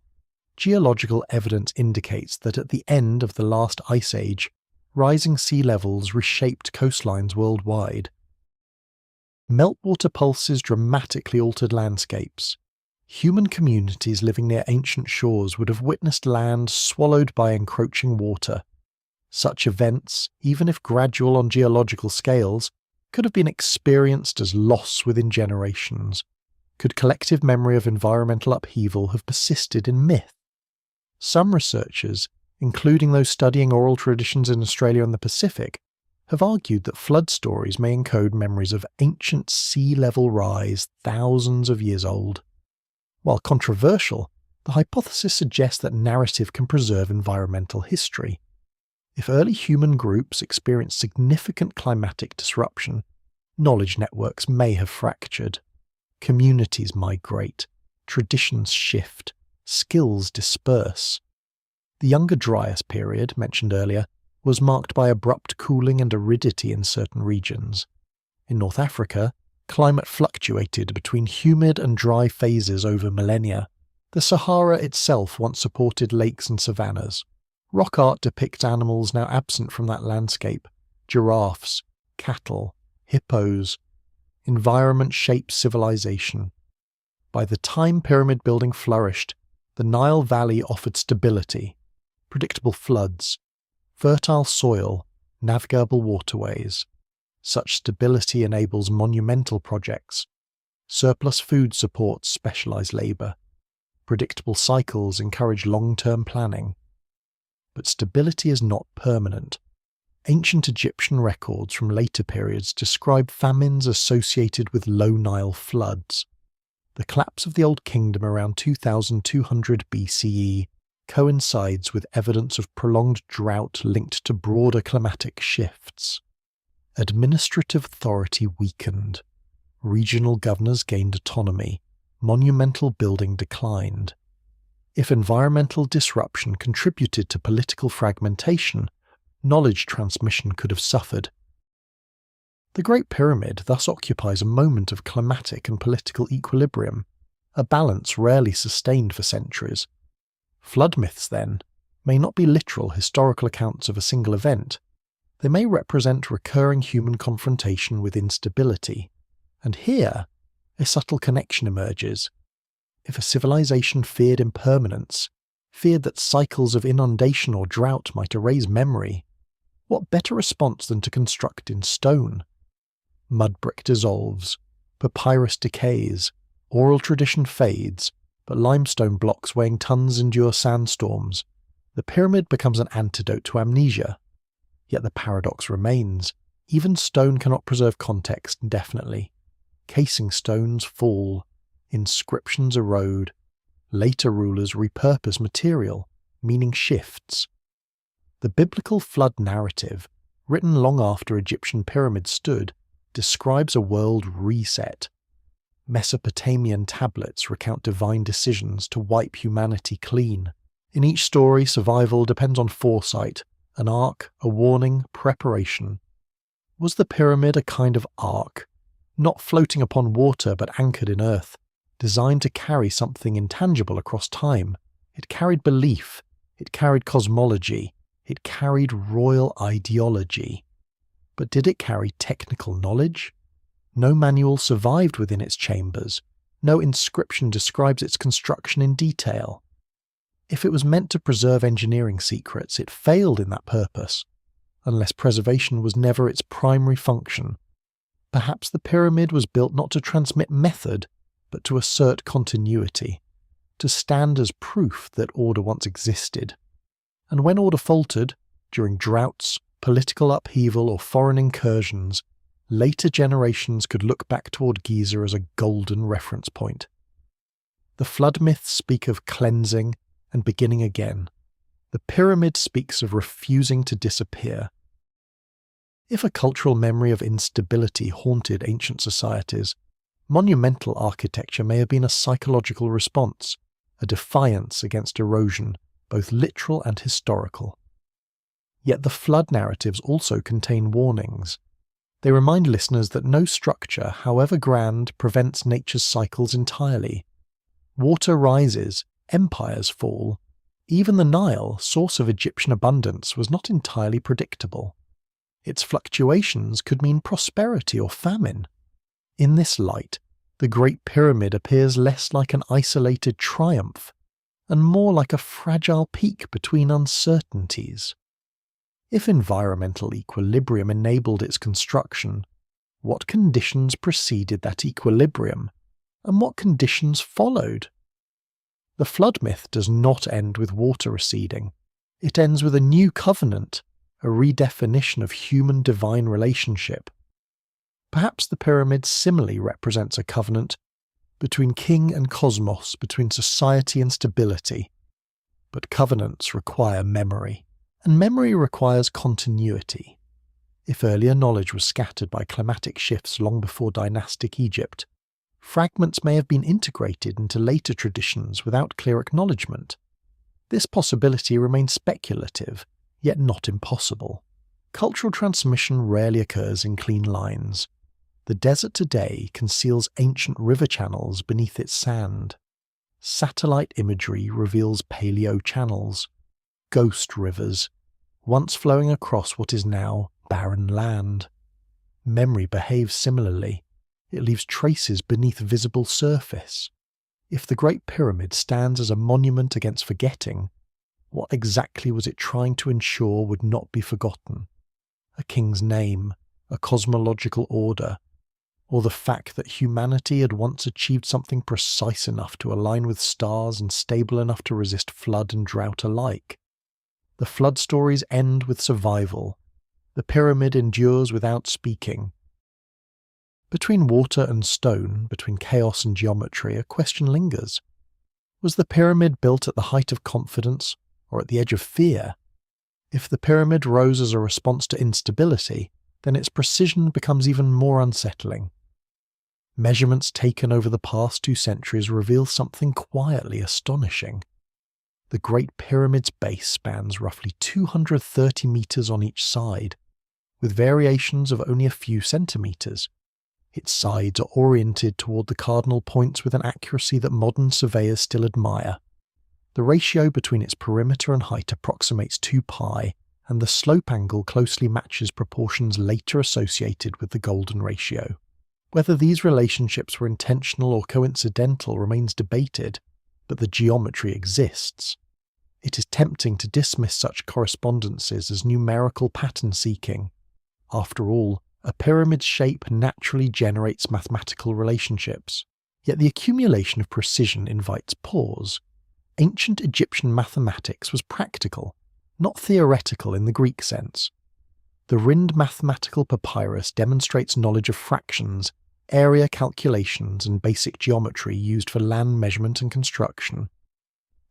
Geological evidence indicates that at the end of the last ice age, rising sea levels reshaped coastlines worldwide. Meltwater pulses dramatically altered landscapes. Human communities living near ancient shores would have witnessed land swallowed by encroaching water. Such events, even if gradual on geological scales, could have been experienced as loss within generations. Could collective memory of environmental upheaval have persisted in myth? Some researchers, including those studying oral traditions in Australia and the Pacific, have argued that flood stories may encode memories of ancient sea level rise thousands of years old. While controversial, the hypothesis suggests that narrative can preserve environmental history. If early human groups experienced significant climatic disruption, knowledge networks may have fractured. Communities migrate, traditions shift, skills disperse. The Younger Dryas period, mentioned earlier, was marked by abrupt cooling and aridity in certain regions. In North Africa, climate fluctuated between humid and dry phases over millennia. The Sahara itself once supported lakes and savannas. Rock art depicts animals now absent from that landscape: giraffes, cattle, hippos. Environment shapes civilization. By the time pyramid building flourished, the Nile Valley offered stability, predictable floods, fertile soil, navigable waterways. Such stability enables monumental projects. Surplus food supports specialized labor. Predictable cycles encourage long-term planning. But stability is not permanent. Ancient Egyptian records from later periods describe famines associated with low Nile floods. The collapse of the Old Kingdom around 2200 BCE coincides with evidence of prolonged drought linked to broader climatic shifts. Administrative authority weakened. Regional governors gained autonomy. Monumental building declined. If environmental disruption contributed to political fragmentation, knowledge transmission could have suffered. The Great Pyramid thus occupies a moment of climatic and political equilibrium, a balance rarely sustained for centuries. Flood myths, then, may not be literal historical accounts of a single event. They may represent recurring human confrontation with instability. And here, a subtle connection emerges. If a civilization feared impermanence, feared that cycles of inundation or drought might erase memory, what better response than to construct in stone? Mud brick dissolves, papyrus decays, oral tradition fades, but limestone blocks weighing tons endure sandstorms. The pyramid becomes an antidote to amnesia. Yet the paradox remains. Even stone cannot preserve context indefinitely. Casing stones fall, inscriptions erode, later rulers repurpose material, meaning shifts. The biblical flood narrative, written long after Egyptian pyramids stood, describes a world reset. Mesopotamian tablets recount divine decisions to wipe humanity clean. In each story, survival depends on foresight, an ark, a warning, preparation. Was the pyramid a kind of ark, not floating upon water but anchored in earth, designed to carry something intangible across time? It carried belief, it carried cosmology, it carried royal ideology. But did it carry technical knowledge? No manual survived within its chambers. No inscription describes its construction in detail. If it was meant to preserve engineering secrets, it failed in that purpose, unless preservation was never its primary function. Perhaps the pyramid was built not to transmit method, but to assert continuity, to stand as proof that order once existed. And when order faltered, during droughts, political upheaval or foreign incursions, later generations could look back toward Giza as a golden reference point. The flood myths speak of cleansing and beginning again. The pyramid speaks of refusing to disappear. If a cultural memory of instability haunted ancient societies, monumental architecture may have been a psychological response, a defiance against erosion, both literal and historical. Yet the flood narratives also contain warnings. They remind listeners that no structure, however grand, prevents nature's cycles entirely. Water rises, empires fall. Even the Nile, source of Egyptian abundance, was not entirely predictable. Its fluctuations could mean prosperity or famine. In this light, the Great Pyramid appears less like an isolated triumph, and more like a fragile peak between uncertainties. If environmental equilibrium enabled its construction, what conditions preceded that equilibrium, and what conditions followed? The flood myth does not end with water receding. It ends with a new covenant, a redefinition of human-divine relationship. Perhaps the pyramid similarly represents a covenant between king and cosmos, between society and stability. But covenants require memory, and memory requires continuity. If earlier knowledge was scattered by climatic shifts long before dynastic Egypt, fragments may have been integrated into later traditions without clear acknowledgement. This possibility remains speculative, yet not impossible. Cultural transmission rarely occurs in clean lines. The desert today conceals ancient river channels beneath its sand. Satellite imagery reveals paleo channels, ghost rivers, once flowing across what is now barren land. Memory behaves similarly. It leaves traces beneath visible surface. If the Great Pyramid stands as a monument against forgetting, what exactly was it trying to ensure would not be forgotten? A king's name, a cosmological order, or the fact that humanity had once achieved something precise enough to align with stars and stable enough to resist flood and drought alike. The flood stories end with survival. The pyramid endures without speaking. Between water and stone, between chaos and geometry, a question lingers. Was the pyramid built at the height of confidence or at the edge of fear? If the pyramid rose as a response to instability, then its precision becomes even more unsettling. Measurements taken over the past 2 centuries reveal something quietly astonishing. The Great Pyramid's base spans roughly 230 meters on each side, with variations of only a few centimeters. Its sides are oriented toward the cardinal points with an accuracy that modern surveyors still admire. The ratio between its perimeter and height approximates 2 pi, and the slope angle closely matches proportions later associated with the golden ratio. Whether these relationships were intentional or coincidental remains debated, but the geometry exists. It is tempting to dismiss such correspondences as numerical pattern-seeking. After all, a pyramid's shape naturally generates mathematical relationships, yet the accumulation of precision invites pause. Ancient Egyptian mathematics was practical, not theoretical in the Greek sense. The Rind mathematical papyrus demonstrates knowledge of fractions, area calculations, and basic geometry used for land measurement and construction.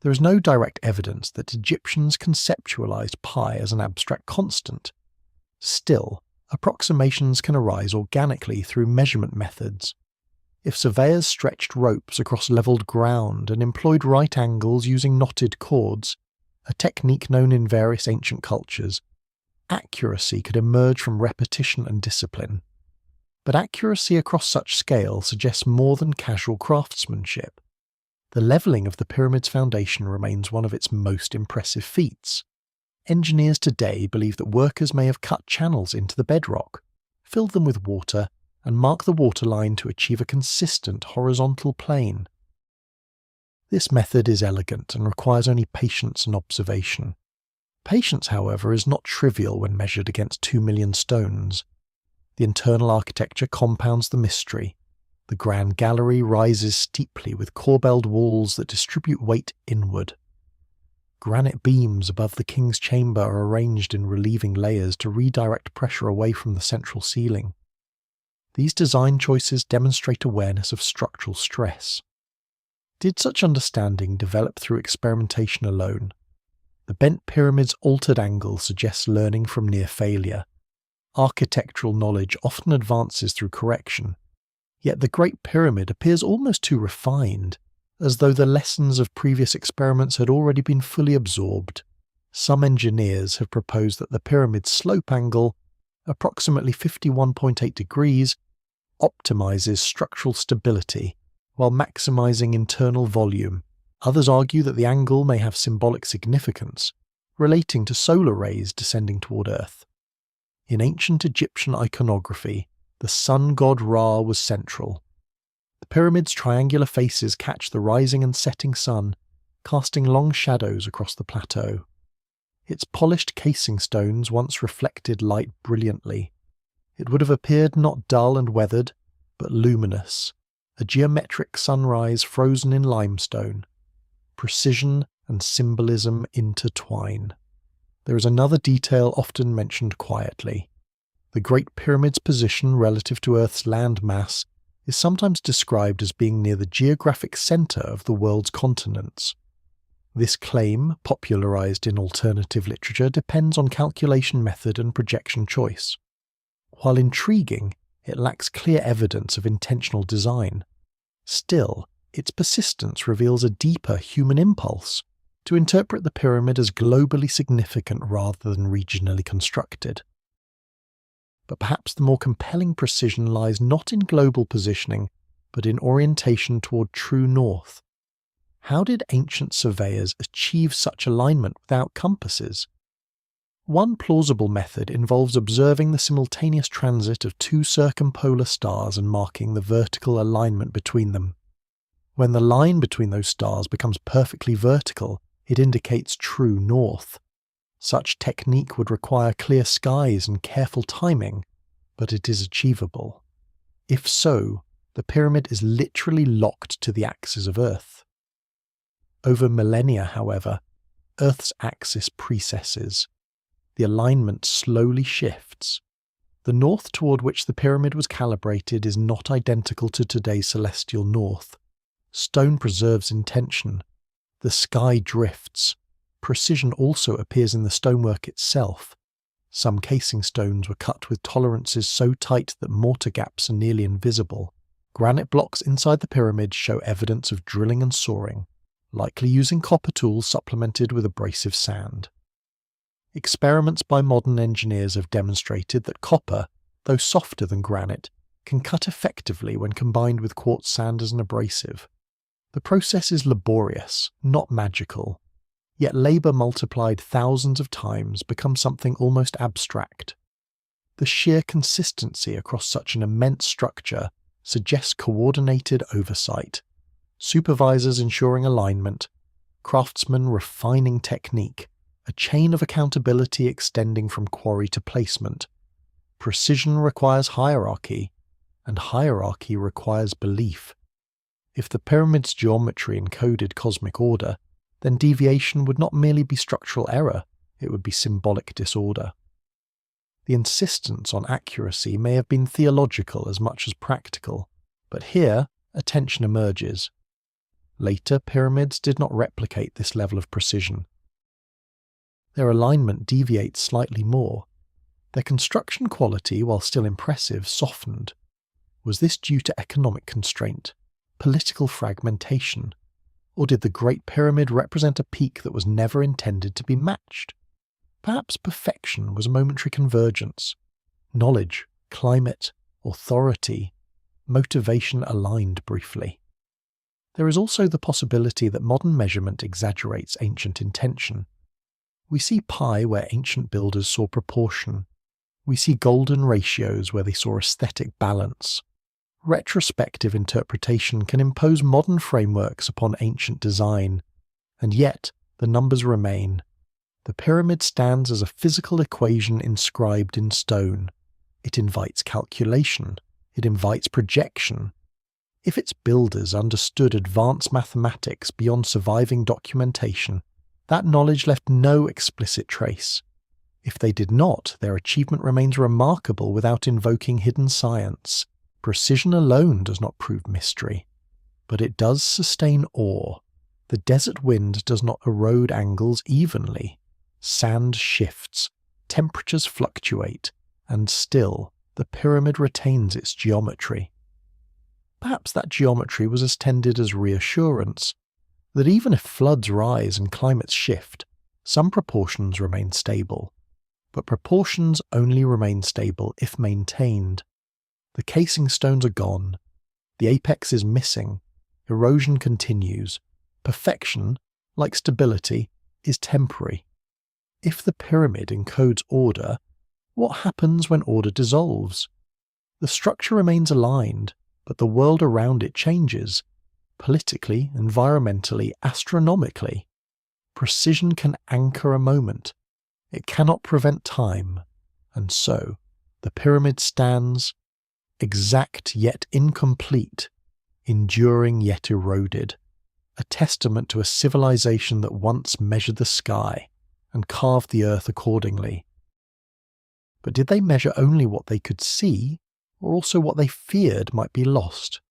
There is no direct evidence that Egyptians conceptualized pi as an abstract constant. Still, approximations can arise organically through measurement methods. If surveyors stretched ropes across leveled ground and employed right angles using knotted cords, a technique known in various ancient cultures, accuracy could emerge from repetition and discipline. But accuracy across such scale suggests more than casual craftsmanship. The levelling of the pyramid's foundation remains one of its most impressive feats. Engineers today believe that workers may have cut channels into the bedrock, filled them with water, and marked the waterline to achieve a consistent horizontal plane. This method is elegant and requires only patience and observation. Patience, however, is not trivial when measured against 2 million stones. The internal architecture compounds the mystery. The grand gallery rises steeply with corbelled walls that distribute weight inward. Granite beams above the king's chamber are arranged in relieving layers to redirect pressure away from the central ceiling. These design choices demonstrate awareness of structural stress. Did such understanding develop through experimentation alone? The bent pyramid's altered angle suggests learning from near failure. Architectural knowledge often advances through correction, yet the Great Pyramid appears almost too refined, as though the lessons of previous experiments had already been fully absorbed. Some engineers have proposed that the pyramid's slope angle, approximately 51.8 degrees, optimizes structural stability while maximizing internal volume. Others argue that the angle may have symbolic significance, relating to solar rays descending toward Earth. In ancient Egyptian iconography, the sun god Ra was central. The pyramid's triangular faces catch the rising and setting sun, casting long shadows across the plateau. Its polished casing stones once reflected light brilliantly. It would have appeared not dull and weathered, but luminous, a geometric sunrise frozen in limestone. Precision and symbolism intertwine. There is another detail often mentioned quietly. The Great Pyramid's position relative to Earth's land mass is sometimes described as being near the geographic centre of the world's continents. This claim, popularized in alternative literature, depends on calculation method and projection choice. While intriguing, it lacks clear evidence of intentional design. Still, its persistence reveals a deeper human impulse to interpret the pyramid as globally significant rather than regionally constructed. But perhaps the more compelling precision lies not in global positioning, but in orientation toward true north. How did ancient surveyors achieve such alignment without compasses? One plausible method involves observing the simultaneous transit of 2 circumpolar stars and marking the vertical alignment between them. When the line between those stars becomes perfectly vertical, it indicates true north. Such technique would require clear skies and careful timing, but it is achievable. If so, the pyramid is literally locked to the axis of Earth. Over millennia, however, Earth's axis precesses. The alignment slowly shifts. The north toward which the pyramid was calibrated is not identical to today's celestial north. Stone preserves intention. The sky drifts. Precision also appears in the stonework itself. Some casing stones were cut with tolerances so tight that mortar gaps are nearly invisible. Granite blocks inside the pyramid show evidence of drilling and sawing, likely using copper tools supplemented with abrasive sand. Experiments by modern engineers have demonstrated that copper, though softer than granite, can cut effectively when combined with quartz sand as an abrasive. The process is laborious, not magical, yet labour multiplied thousands of times becomes something almost abstract. The sheer consistency across such an immense structure suggests coordinated oversight, supervisors ensuring alignment, craftsmen refining technique, a chain of accountability extending from quarry to placement. Precision requires hierarchy, and hierarchy requires belief. If the pyramid's geometry encoded cosmic order, then deviation would not merely be structural error, it would be symbolic disorder. The insistence on accuracy may have been theological as much as practical, but here a tension emerges. Later pyramids did not replicate this level of precision. Their alignment deviates slightly more. Their construction quality, while still impressive, softened. Was this due to economic constraint, political fragmentation, or did the Great Pyramid represent a peak that was never intended to be matched? Perhaps perfection was a momentary convergence. Knowledge, climate, authority, motivation aligned briefly. There is also the possibility that modern measurement exaggerates ancient intention. We see pi where ancient builders saw proportion. We see golden ratios where they saw aesthetic balance. Retrospective interpretation can impose modern frameworks upon ancient design, and yet the numbers remain. The pyramid stands as a physical equation inscribed in stone. It invites calculation. It invites projection. If its builders understood advanced mathematics beyond surviving documentation, that knowledge left no explicit trace. If they did not, their achievement remains remarkable without invoking hidden science. Precision alone does not prove mystery, but it does sustain awe. The desert wind does not erode angles evenly. Sand shifts, temperatures fluctuate, and still the pyramid retains its geometry. Perhaps that geometry was as tended as reassurance, that even if floods rise and climates shift, some proportions remain stable. But proportions only remain stable if maintained. The casing stones are gone. The apex is missing. Erosion continues. Perfection, like stability, is temporary. If the pyramid encodes order, what happens when order dissolves? The structure remains aligned, but the world around it changes. Politically, environmentally, astronomically. Precision can anchor a moment. It cannot prevent time, and so the pyramid stands, exact yet incomplete, enduring yet eroded, a testament to a civilization that once measured the sky and carved the earth accordingly. But did they measure only what they could see, or also what they feared might be lost?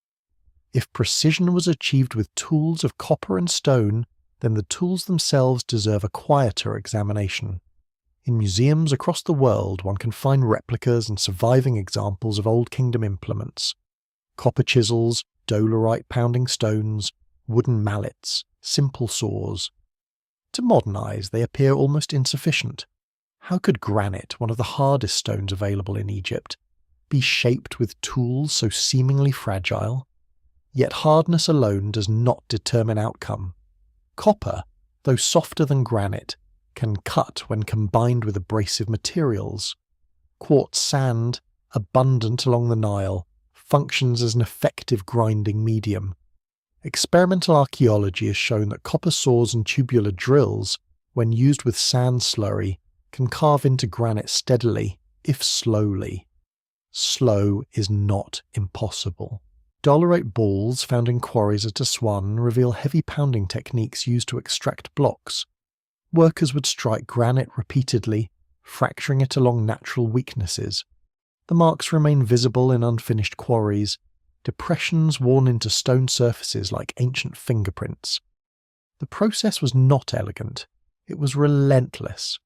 If precision was achieved with tools of copper and stone, then the tools themselves deserve a quieter examination. In museums across the world, one can find replicas and surviving examples of Old Kingdom implements. Copper chisels, dolerite pounding stones, wooden mallets, simple saws. To modern eyes, they appear almost insufficient. How could granite, one of the hardest stones available in Egypt, be shaped with tools so seemingly fragile? Yet hardness alone does not determine outcome. Copper, though softer than granite, can cut when combined with abrasive materials. Quartz sand, abundant along the Nile, functions as an effective grinding medium. Experimental archaeology has shown that copper saws and tubular drills, when used with sand slurry, can carve into granite steadily, if slowly. Slow is not impossible. Dolerite balls found in quarries at Aswan reveal heavy pounding techniques used to extract blocks. Workers would strike granite repeatedly, fracturing it along natural weaknesses. The marks remain visible in unfinished quarries, depressions worn into stone surfaces like ancient fingerprints. The process was not elegant, it was relentless,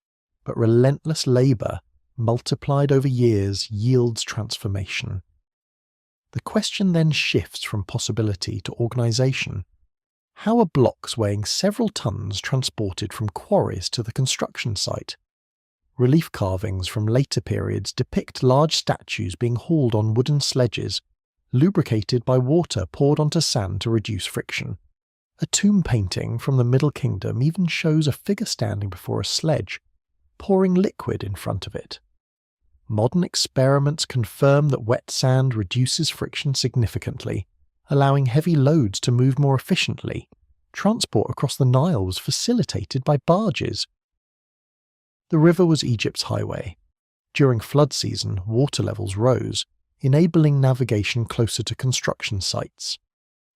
but relentless labour, multiplied over years, yields transformation. The question then shifts from possibility to organisation. How are blocks weighing several tons transported from quarries to the construction site? Relief carvings from later periods depict large statues being hauled on wooden sledges, lubricated by water poured onto sand to reduce friction. A tomb painting from the Middle Kingdom even shows a figure standing before a sledge, pouring liquid in front of it. Modern experiments confirm that wet sand reduces friction significantly, allowing heavy loads to move more efficiently. Transport across the Nile was facilitated by barges. The river was Egypt's highway. During flood season, water levels rose, enabling navigation closer to construction sites.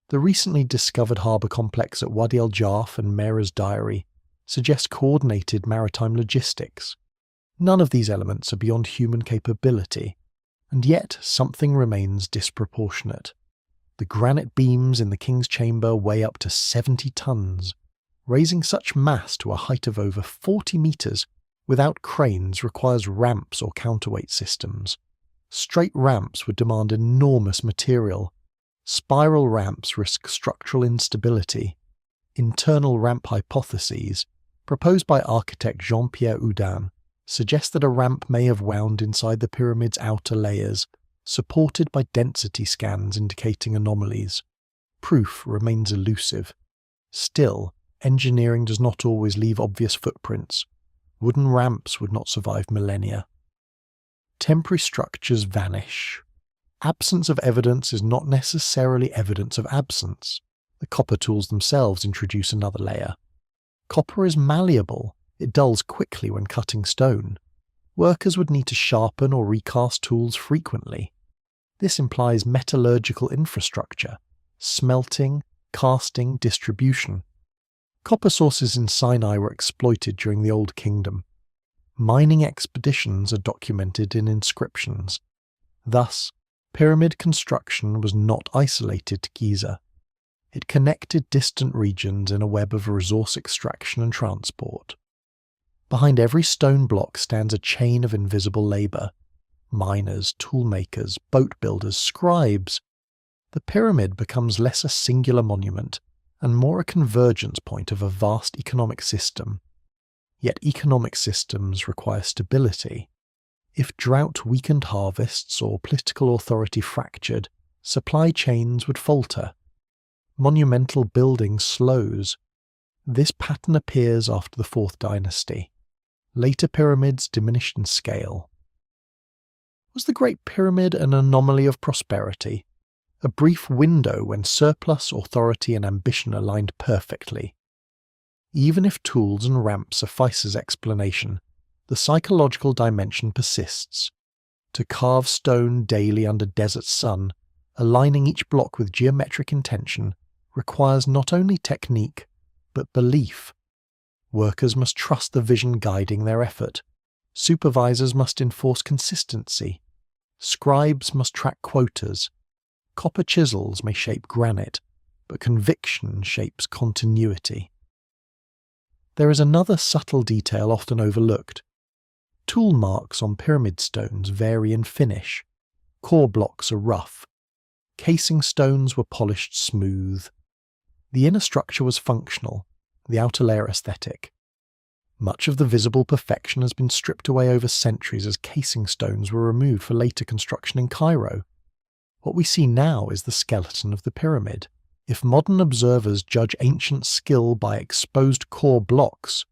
The recently discovered harbour complex at Wadi al-Jarf and Mera's Diary suggests coordinated maritime logistics. None of these elements are beyond human capability, and yet something remains disproportionate. The granite beams in the king's chamber weigh up to 70 tons. Raising such mass to a height of over 40 metres without cranes requires ramps or counterweight systems. Straight ramps would demand enormous material. Spiral ramps risk structural instability. Internal ramp hypotheses, proposed by architect Jean-Pierre Houdin, suggest that a ramp may have wound inside the pyramid's outer layers, supported by density scans indicating anomalies. Proof remains elusive. Still, engineering does not always leave obvious footprints. Wooden ramps would not survive millennia. Temporary structures vanish. Absence of evidence is not necessarily evidence of absence. The copper tools themselves introduce another layer. Copper is malleable. It dulls quickly when cutting stone. Workers would need to sharpen or recast tools frequently. This implies metallurgical infrastructure, smelting, casting, distribution. Copper sources in Sinai were exploited during the Old Kingdom. Mining expeditions are documented in inscriptions. Thus, pyramid construction was not isolated to Giza. It connected distant regions in a web of resource extraction and transport. Behind every stone block stands a chain of invisible labour. Miners, toolmakers, boat builders, scribes. The pyramid becomes less a singular monument and more a convergence point of a vast economic system. Yet economic systems require stability. If drought weakened harvests or political authority fractured, supply chains would falter. Monumental building slows. This pattern appears after the 4th dynasty. Later pyramids diminished in scale. Was the Great Pyramid an anomaly of prosperity? A brief window when surplus, authority and ambition aligned perfectly? Even if tools and ramps suffice as explanation, the psychological dimension persists. To carve stone daily under desert sun, aligning each block with geometric intention, requires not only technique, but belief. Workers must trust the vision guiding their effort. Supervisors must enforce consistency. Scribes must track quotas. Copper chisels may shape granite, but conviction shapes continuity. There is another subtle detail often overlooked. Tool marks on pyramid stones vary in finish. Core blocks are rough. Casing stones were polished smooth. The inner structure was functional, the outer layer aesthetic. Much of the visible perfection has been stripped away over centuries as casing stones were removed for later construction in Cairo. What we see now is the skeleton of the pyramid. If modern observers judge ancient skill by exposed core blocks,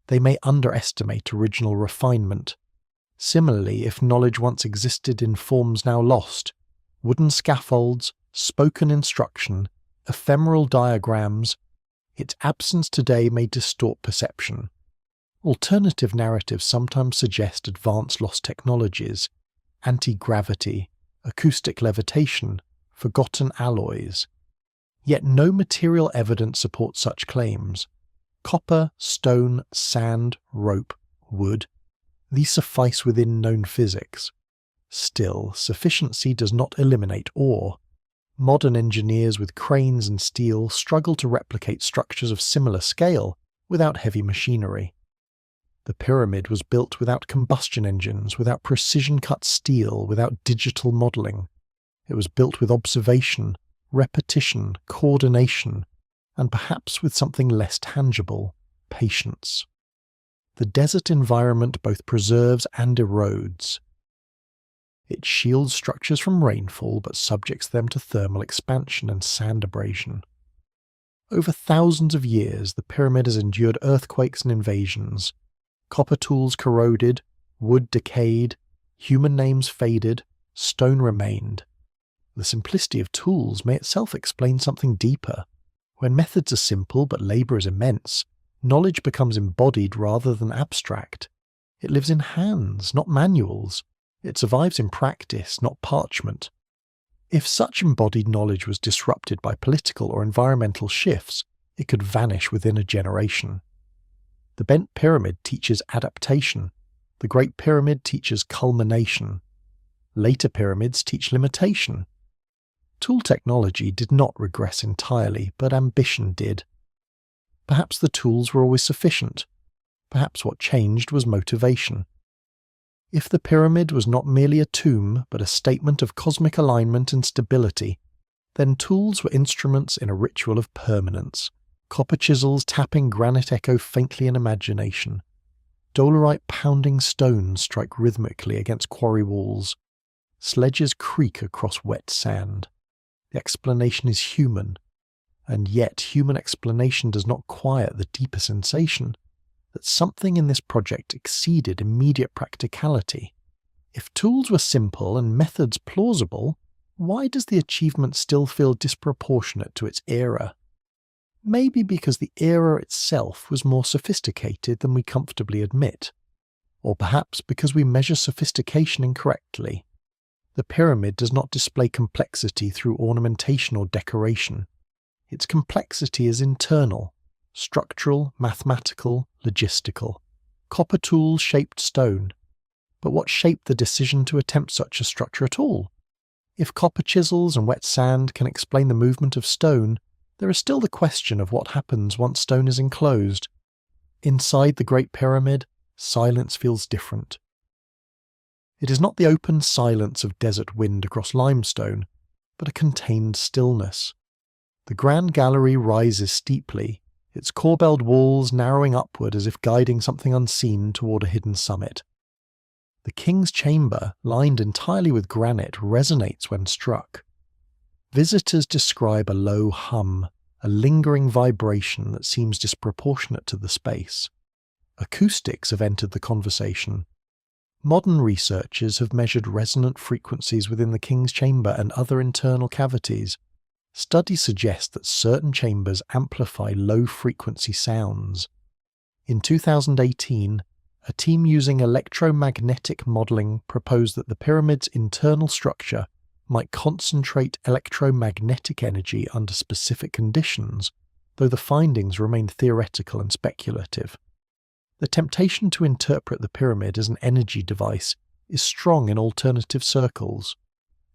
they may underestimate original refinement. Similarly, if knowledge once existed in forms now lost, wooden scaffolds, spoken instruction, ephemeral diagrams, its absence today may distort perception. Alternative narratives sometimes suggest advanced lost technologies, anti-gravity, acoustic levitation, forgotten alloys. Yet no material evidence supports such claims. Copper, stone, sand, rope, wood, these suffice within known physics. Still, sufficiency does not eliminate awe. Modern engineers with cranes and steel struggle to replicate structures of similar scale without heavy machinery. The pyramid was built without combustion engines, without precision-cut steel, without digital modelling. It was built with observation, repetition, coordination, and perhaps with something less tangible, patience. The desert environment both preserves and erodes. It shields structures from rainfall but subjects them to thermal expansion and sand abrasion. Over thousands of years, the pyramid has endured earthquakes and invasions. Copper tools corroded, wood decayed, human names faded, stone remained. The simplicity of tools may itself explain something deeper. When methods are simple but labour is immense, knowledge becomes embodied rather than abstract. It lives in hands, not manuals. It survives in practice, not parchment. If such embodied knowledge was disrupted by political or environmental shifts, it could vanish within a generation. The bent pyramid teaches adaptation. The Great Pyramid teaches culmination. Later pyramids teach limitation. Tool technology did not regress entirely, but ambition did. Perhaps the tools were always sufficient. Perhaps what changed was motivation. If the pyramid was not merely a tomb, but a statement of cosmic alignment and stability, then tools were instruments in a ritual of permanence. Copper chisels tapping granite echo faintly in imagination. Dolerite pounding stones strike rhythmically against quarry walls. Sledges creak across wet sand. The explanation is human, and yet human explanation does not quiet the deeper sensation that something in this project exceeded immediate practicality. If tools were simple and methods plausible, why does the achievement still feel disproportionate to its era? Maybe because the era itself was more sophisticated than we comfortably admit, or perhaps because we measure sophistication incorrectly. The pyramid does not display complexity through ornamentation or decoration. Its complexity is internal, structural, mathematical, logistical. Copper tools shaped stone. But what shaped the decision to attempt such a structure at all? If copper chisels and wet sand can explain the movement of stone, there is still the question of what happens once stone is enclosed. Inside the Great Pyramid, silence feels different. It is not the open silence of desert wind across limestone, but a contained stillness. The Grand Gallery rises steeply, its corbelled walls narrowing upward as if guiding something unseen toward a hidden summit. The King's Chamber, lined entirely with granite, resonates when struck. Visitors describe a low hum, a lingering vibration that seems disproportionate to the space. Acoustics have entered the conversation. Modern researchers have measured resonant frequencies within the King's Chamber and other internal cavities. Studies suggest that certain chambers amplify low-frequency sounds. In 2018, a team using electromagnetic modelling proposed that the pyramid's internal structure might concentrate electromagnetic energy under specific conditions, though the findings remain theoretical and speculative. The temptation to interpret the pyramid as an energy device is strong in alternative circles.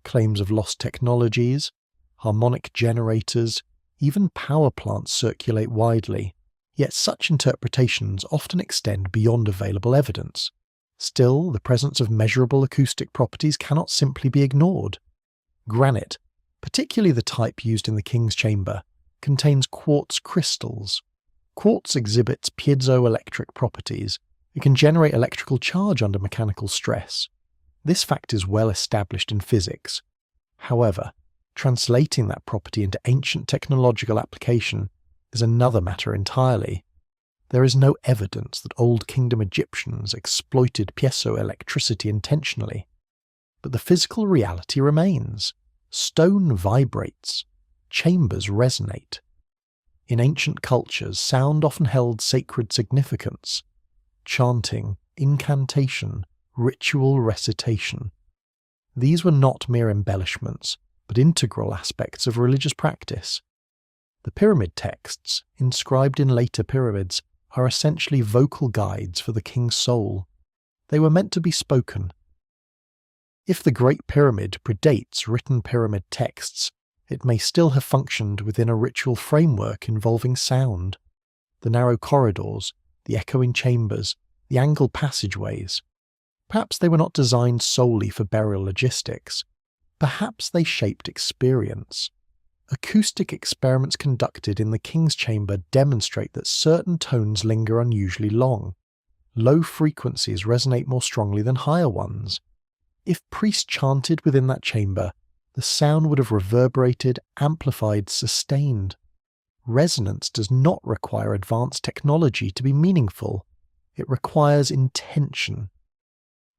Claims of lost technologies, harmonic generators, even power plants circulate widely, yet such interpretations often extend beyond available evidence. Still, the presence of measurable acoustic properties cannot simply be ignored. Granite, particularly the type used in the King's Chamber, contains quartz crystals. Quartz exhibits piezoelectric properties. It can generate electrical charge under mechanical stress. This fact is well established in physics. However, translating that property into ancient technological application is another matter entirely. There is no evidence that Old Kingdom Egyptians exploited piezoelectricity intentionally. But the physical reality remains. Stone vibrates. Chambers resonate. In ancient cultures, sound often held sacred significance. Chanting, incantation, ritual recitation. These were not mere embellishments, but integral aspects of religious practice. The pyramid texts, inscribed in later pyramids, are essentially vocal guides for the king's soul. They were meant to be spoken. If the Great Pyramid predates written pyramid texts, it may still have functioned within a ritual framework involving sound. The narrow corridors, the echoing chambers, the angled passageways. Perhaps they were not designed solely for burial logistics. Perhaps they shaped experience. Acoustic experiments conducted in the king's chamber demonstrate that certain tones linger unusually long. Low frequencies resonate more strongly than higher ones. If priests chanted within that chamber, the sound would have reverberated, amplified, sustained. Resonance does not require advanced technology to be meaningful. It requires intention.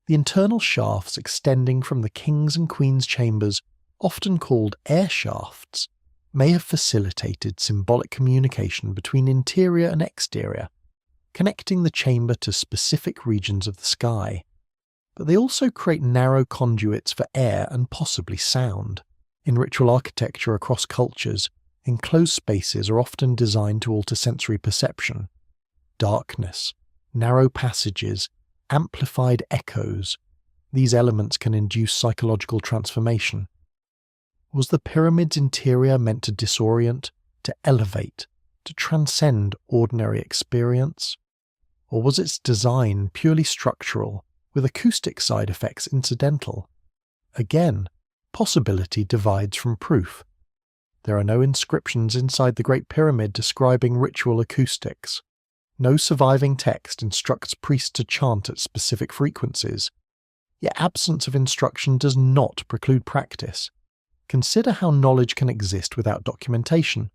The internal shafts extending from the king's and queen's chambers, often called air shafts, may have facilitated symbolic communication between interior and exterior, connecting the chamber to specific regions of the sky. But they also create narrow conduits for air and possibly sound. In ritual architecture across cultures, enclosed spaces are often designed to alter sensory perception. Darkness, narrow passages, amplified echoes. These elements can induce psychological transformation. Was the pyramid's interior meant to disorient, to elevate, to transcend ordinary experience? Or was its design purely structural, with acoustic side effects incidental? Again, possibility divides from proof. There are no inscriptions inside the Great Pyramid describing ritual acoustics. No surviving text instructs priests to chant at specific frequencies. Yet absence of instruction does not preclude practice. Consider how knowledge can exist without documentation.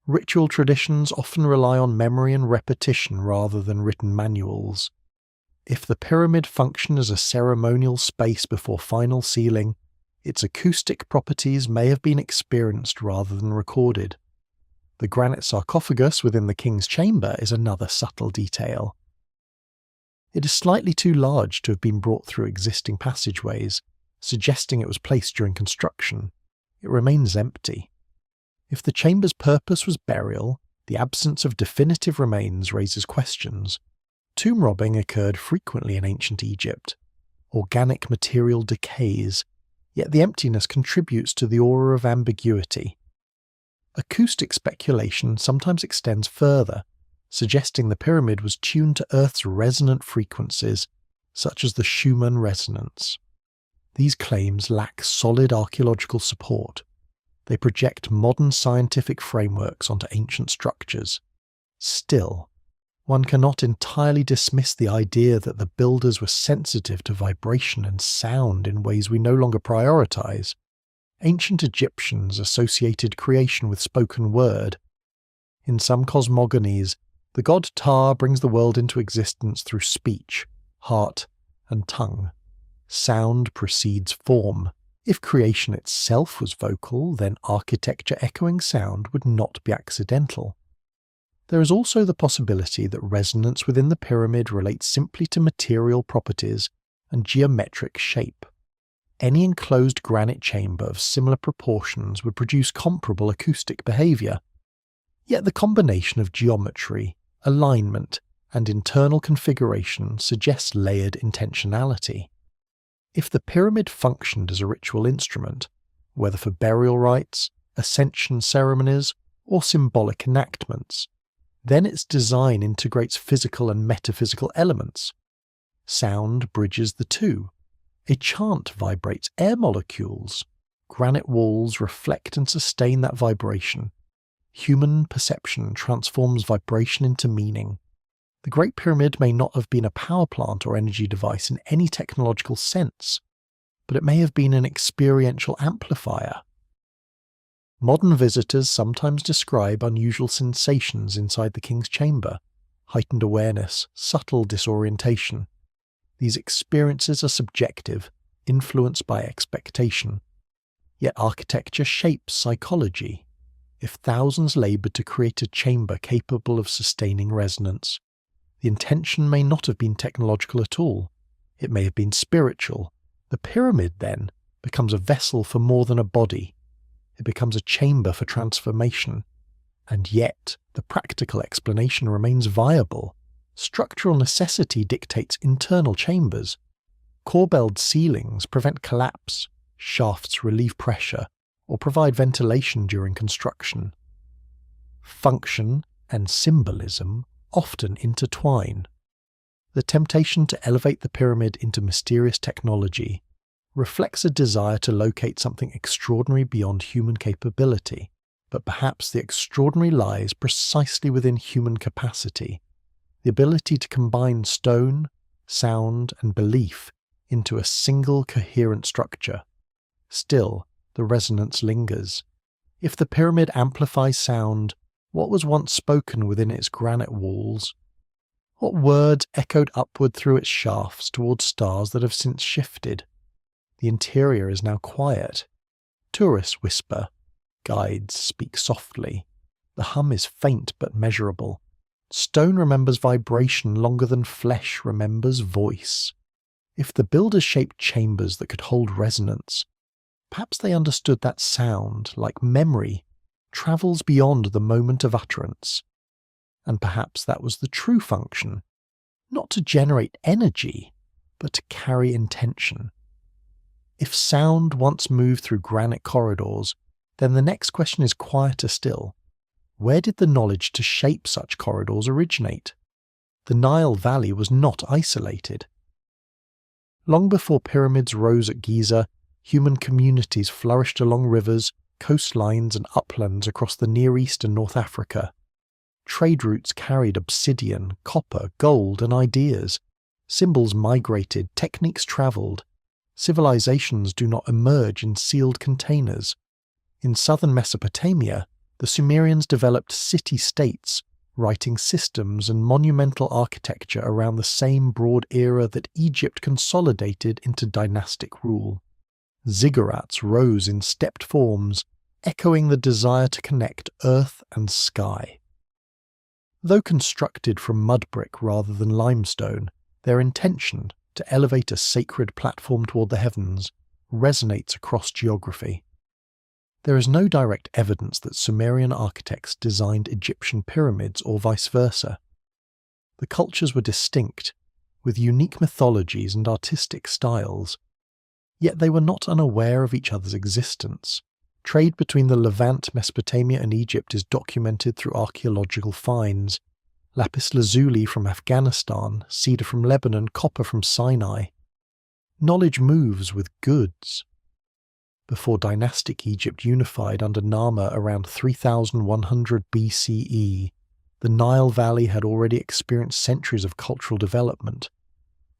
Ritual traditions often rely on memory and repetition rather than written manuals. If the pyramid functioned as a ceremonial space before final sealing, its acoustic properties may have been experienced rather than recorded. The granite sarcophagus within the king's chamber is another subtle detail. It is slightly too large to have been brought through existing passageways, suggesting it was placed during construction. It remains empty. If the chamber's purpose was burial, the absence of definitive remains raises questions. Tomb robbing occurred frequently in ancient Egypt. Organic material decays, yet the emptiness contributes to the aura of ambiguity. Acoustic speculation sometimes extends further, suggesting the pyramid was tuned to Earth's resonant frequencies, such as the Schumann resonance. These claims lack solid archaeological support. They project modern scientific frameworks onto ancient structures. Still, one cannot entirely dismiss the idea that the builders were sensitive to vibration and sound in ways we no longer prioritize. Ancient Egyptians associated creation with spoken word. In some cosmogonies, the god Ptah brings the world into existence through speech, heart, and tongue. Sound precedes form. If creation itself was vocal, then architecture echoing sound would not be accidental. There is also the possibility that resonance within the pyramid relates simply to material properties and geometric shape. Any enclosed granite chamber of similar proportions would produce comparable acoustic behavior. Yet the combination of geometry, alignment, and internal configuration suggests layered intentionality. If the pyramid functioned as a ritual instrument, whether for burial rites, ascension ceremonies, or symbolic enactments, then its design integrates physical and metaphysical elements. Sound bridges the two. A chant vibrates air molecules. Granite walls reflect and sustain that vibration. Human perception transforms vibration into meaning. The Great Pyramid may not have been a power plant or energy device in any technological sense, but it may have been an experiential amplifier. Modern visitors sometimes describe unusual sensations inside the king's chamber, heightened awareness, subtle disorientation. These experiences are subjective, influenced by expectation. Yet architecture shapes psychology. If thousands laboured to create a chamber capable of sustaining resonance, the intention may not have been technological at all. It may have been spiritual. The pyramid, then, becomes a vessel for more than a body. It becomes a chamber for transformation. And yet, the practical explanation remains viable. Structural necessity dictates internal chambers. Corbelled ceilings prevent collapse, shafts relieve pressure, or provide ventilation during construction. Function and symbolism often intertwine. The temptation to elevate the pyramid into mysterious technology reflects a desire to locate something extraordinary beyond human capability, but perhaps the extraordinary lies precisely within human capacity, the ability to combine stone, sound, and belief into a single coherent structure. Still, the resonance lingers. If the pyramid amplifies sound, what was once spoken within its granite walls? What words echoed upward through its shafts towards stars that have since shifted? The interior is now quiet. Tourists whisper. Guides speak softly. The hum is faint but measurable. Stone remembers vibration longer than flesh remembers voice. If the builders shaped chambers that could hold resonance, perhaps they understood that sound, like memory, travels beyond the moment of utterance. And perhaps that was the true function, not to generate energy, but to carry intention. If sound once moved through granite corridors, then the next question is quieter still. Where did the knowledge to shape such corridors originate? The Nile Valley was not isolated. Long before pyramids rose at Giza, human communities flourished along rivers, coastlines, and uplands across the Near East and North Africa. Trade routes carried obsidian, copper, gold, and ideas. Symbols migrated, techniques travelled. Civilizations do not emerge in sealed containers. In southern Mesopotamia, the Sumerians developed city-states, writing systems and monumental architecture around the same broad era that Egypt consolidated into dynastic rule. Ziggurats rose in stepped forms, echoing the desire to connect earth and sky. Though constructed from mud brick rather than limestone, their intention to elevate a sacred platform toward the heavens resonates across geography. There is no direct evidence that Sumerian architects designed Egyptian pyramids or vice versa. The cultures were distinct, with unique mythologies and artistic styles. Yet they were not unaware of each other's existence. Trade between the Levant, Mesopotamia and Egypt is documented through archaeological finds. Lapis lazuli from Afghanistan, cedar from Lebanon, copper from Sinai. Knowledge moves with goods. Before dynastic Egypt unified under Narmer around 3100 BCE, the Nile Valley had already experienced centuries of cultural development.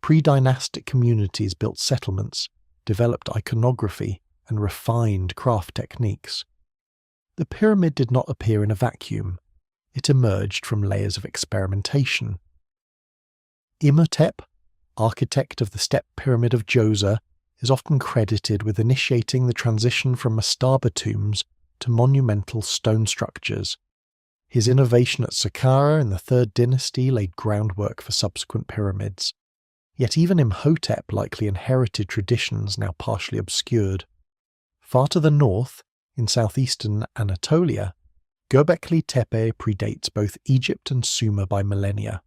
Pre-dynastic communities built settlements, developed iconography, and refined craft techniques. The pyramid did not appear in a vacuum. It emerged from layers of experimentation. Imhotep, architect of the Step Pyramid of Giza, is often credited with initiating the transition from mastaba tombs to monumental stone structures. His innovation at Saqqara in the 3rd dynasty laid groundwork for subsequent pyramids. Yet even Imhotep likely inherited traditions now partially obscured. Far to the north, in southeastern Anatolia, Göbekli Tepe predates both Egypt and Sumer by millennia.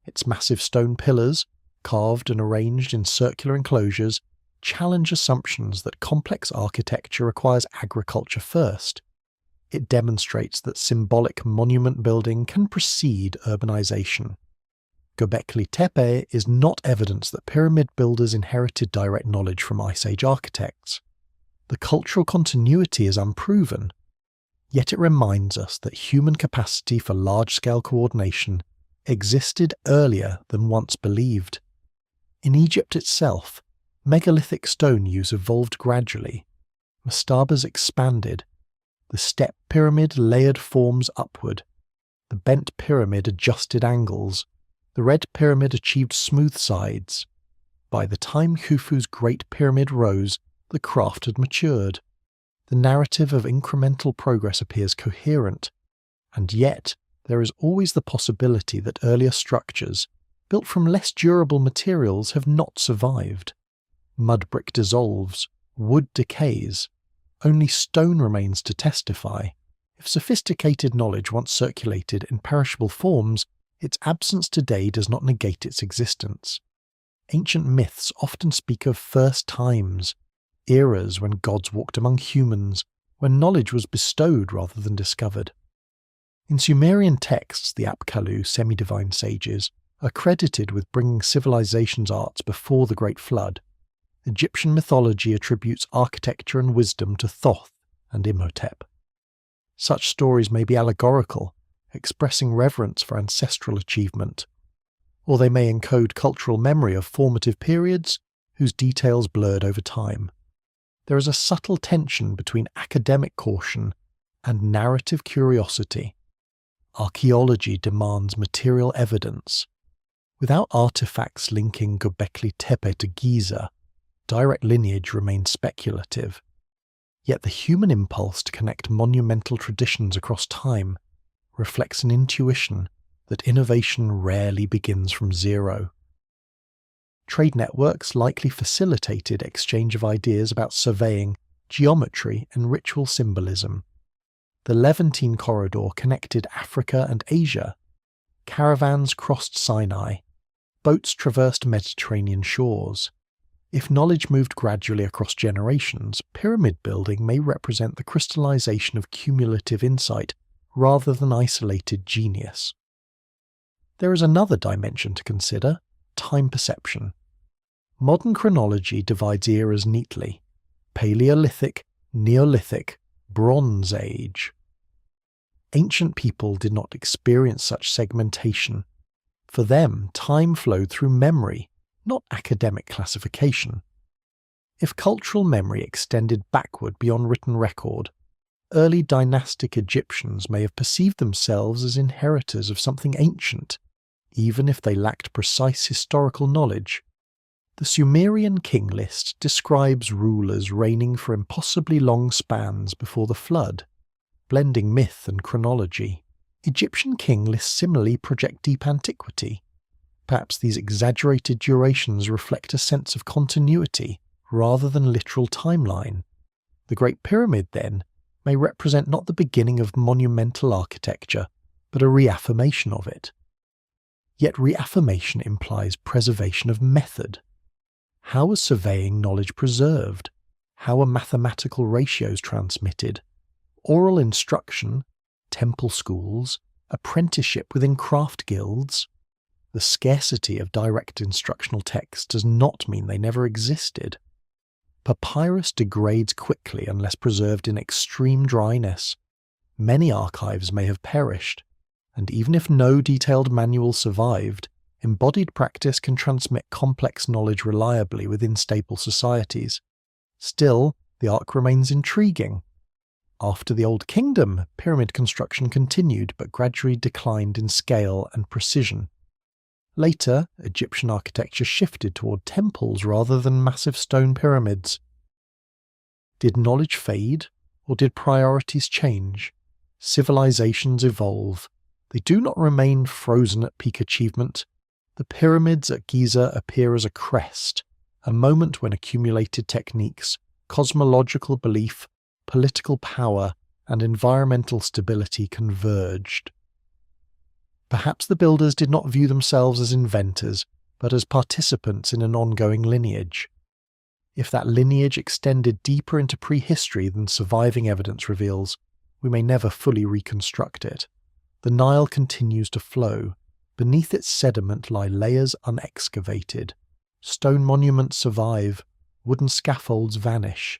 Its massive stone pillars, carved and arranged in circular enclosures, challenge assumptions that complex architecture requires agriculture first. It demonstrates that symbolic monument building can precede urbanization. Göbekli Tepe is not evidence that pyramid builders inherited direct knowledge from Ice Age architects. The cultural continuity is unproven, yet it reminds us that human capacity for large-scale coordination existed earlier than once believed. In Egypt itself, megalithic stone use evolved gradually. Mastabas expanded. The step pyramid layered forms upward. The bent pyramid adjusted angles. The red pyramid achieved smooth sides. By the time Khufu's Great Pyramid rose, the craft had matured. The narrative of incremental progress appears coherent, and yet there is always the possibility that earlier structures, built from less durable materials, have not survived. Mud brick dissolves, wood decays. Only stone remains to testify. If sophisticated knowledge once circulated in perishable forms, its absence today does not negate its existence. Ancient myths often speak of first times, eras when gods walked among humans, when knowledge was bestowed rather than discovered. In Sumerian texts, the Apkallu semi-divine sages are credited with bringing civilization's arts before the Great Flood. Egyptian mythology attributes architecture and wisdom to Thoth and Imhotep. Such stories may be allegorical, expressing reverence for ancestral achievement, or they may encode cultural memory of formative periods whose details blurred over time. There is a subtle tension between academic caution and narrative curiosity. Archaeology demands material evidence. Without artifacts linking Göbekli Tepe to Giza, direct lineage remains speculative. Yet the human impulse to connect monumental traditions across time reflects an intuition that innovation rarely begins from zero. Trade networks likely facilitated exchange of ideas about surveying, geometry, and ritual symbolism. The Levantine corridor connected Africa and Asia. Caravans crossed Sinai. Boats traversed Mediterranean shores. If knowledge moved gradually across generations, pyramid building may represent the crystallization of cumulative insight rather than isolated genius. There is another dimension to consider: time perception. Modern chronology divides eras neatly: Paleolithic, Neolithic, Bronze Age. Ancient people did not experience such segmentation. For them, time flowed through memory, not academic classification. If cultural memory extended backward beyond written record, early dynastic Egyptians may have perceived themselves as inheritors of something ancient, even if they lacked precise historical knowledge. The Sumerian king list describes rulers reigning for impossibly long spans before the flood, blending myth and chronology. Egyptian king lists similarly project deep antiquity. Perhaps these exaggerated durations reflect a sense of continuity rather than literal timeline. The Great Pyramid, then, may represent not the beginning of monumental architecture, but a reaffirmation of it. Yet reaffirmation implies preservation of method. How was surveying knowledge preserved? How were mathematical ratios transmitted? Oral instruction, temple schools, apprenticeship within craft guilds? The scarcity of direct instructional texts does not mean they never existed. Papyrus degrades quickly unless preserved in extreme dryness. Many archives may have perished, and even if no detailed manual survived, embodied practice can transmit complex knowledge reliably within stable societies. Still, the arc remains intriguing. After the Old Kingdom, pyramid construction continued but gradually declined in scale and precision. Later, Egyptian architecture shifted toward temples rather than massive stone pyramids. Did knowledge fade, or did priorities change? Civilizations evolve. They do not remain frozen at peak achievement. The pyramids at Giza appear as a crest, a moment when accumulated techniques, cosmological belief, political power, and environmental stability converged. Perhaps the builders did not view themselves as inventors, but as participants in an ongoing lineage. If that lineage extended deeper into prehistory than surviving evidence reveals, we may never fully reconstruct it. The Nile continues to flow. Beneath its sediment lie layers unexcavated. Stone monuments survive. Wooden scaffolds vanish.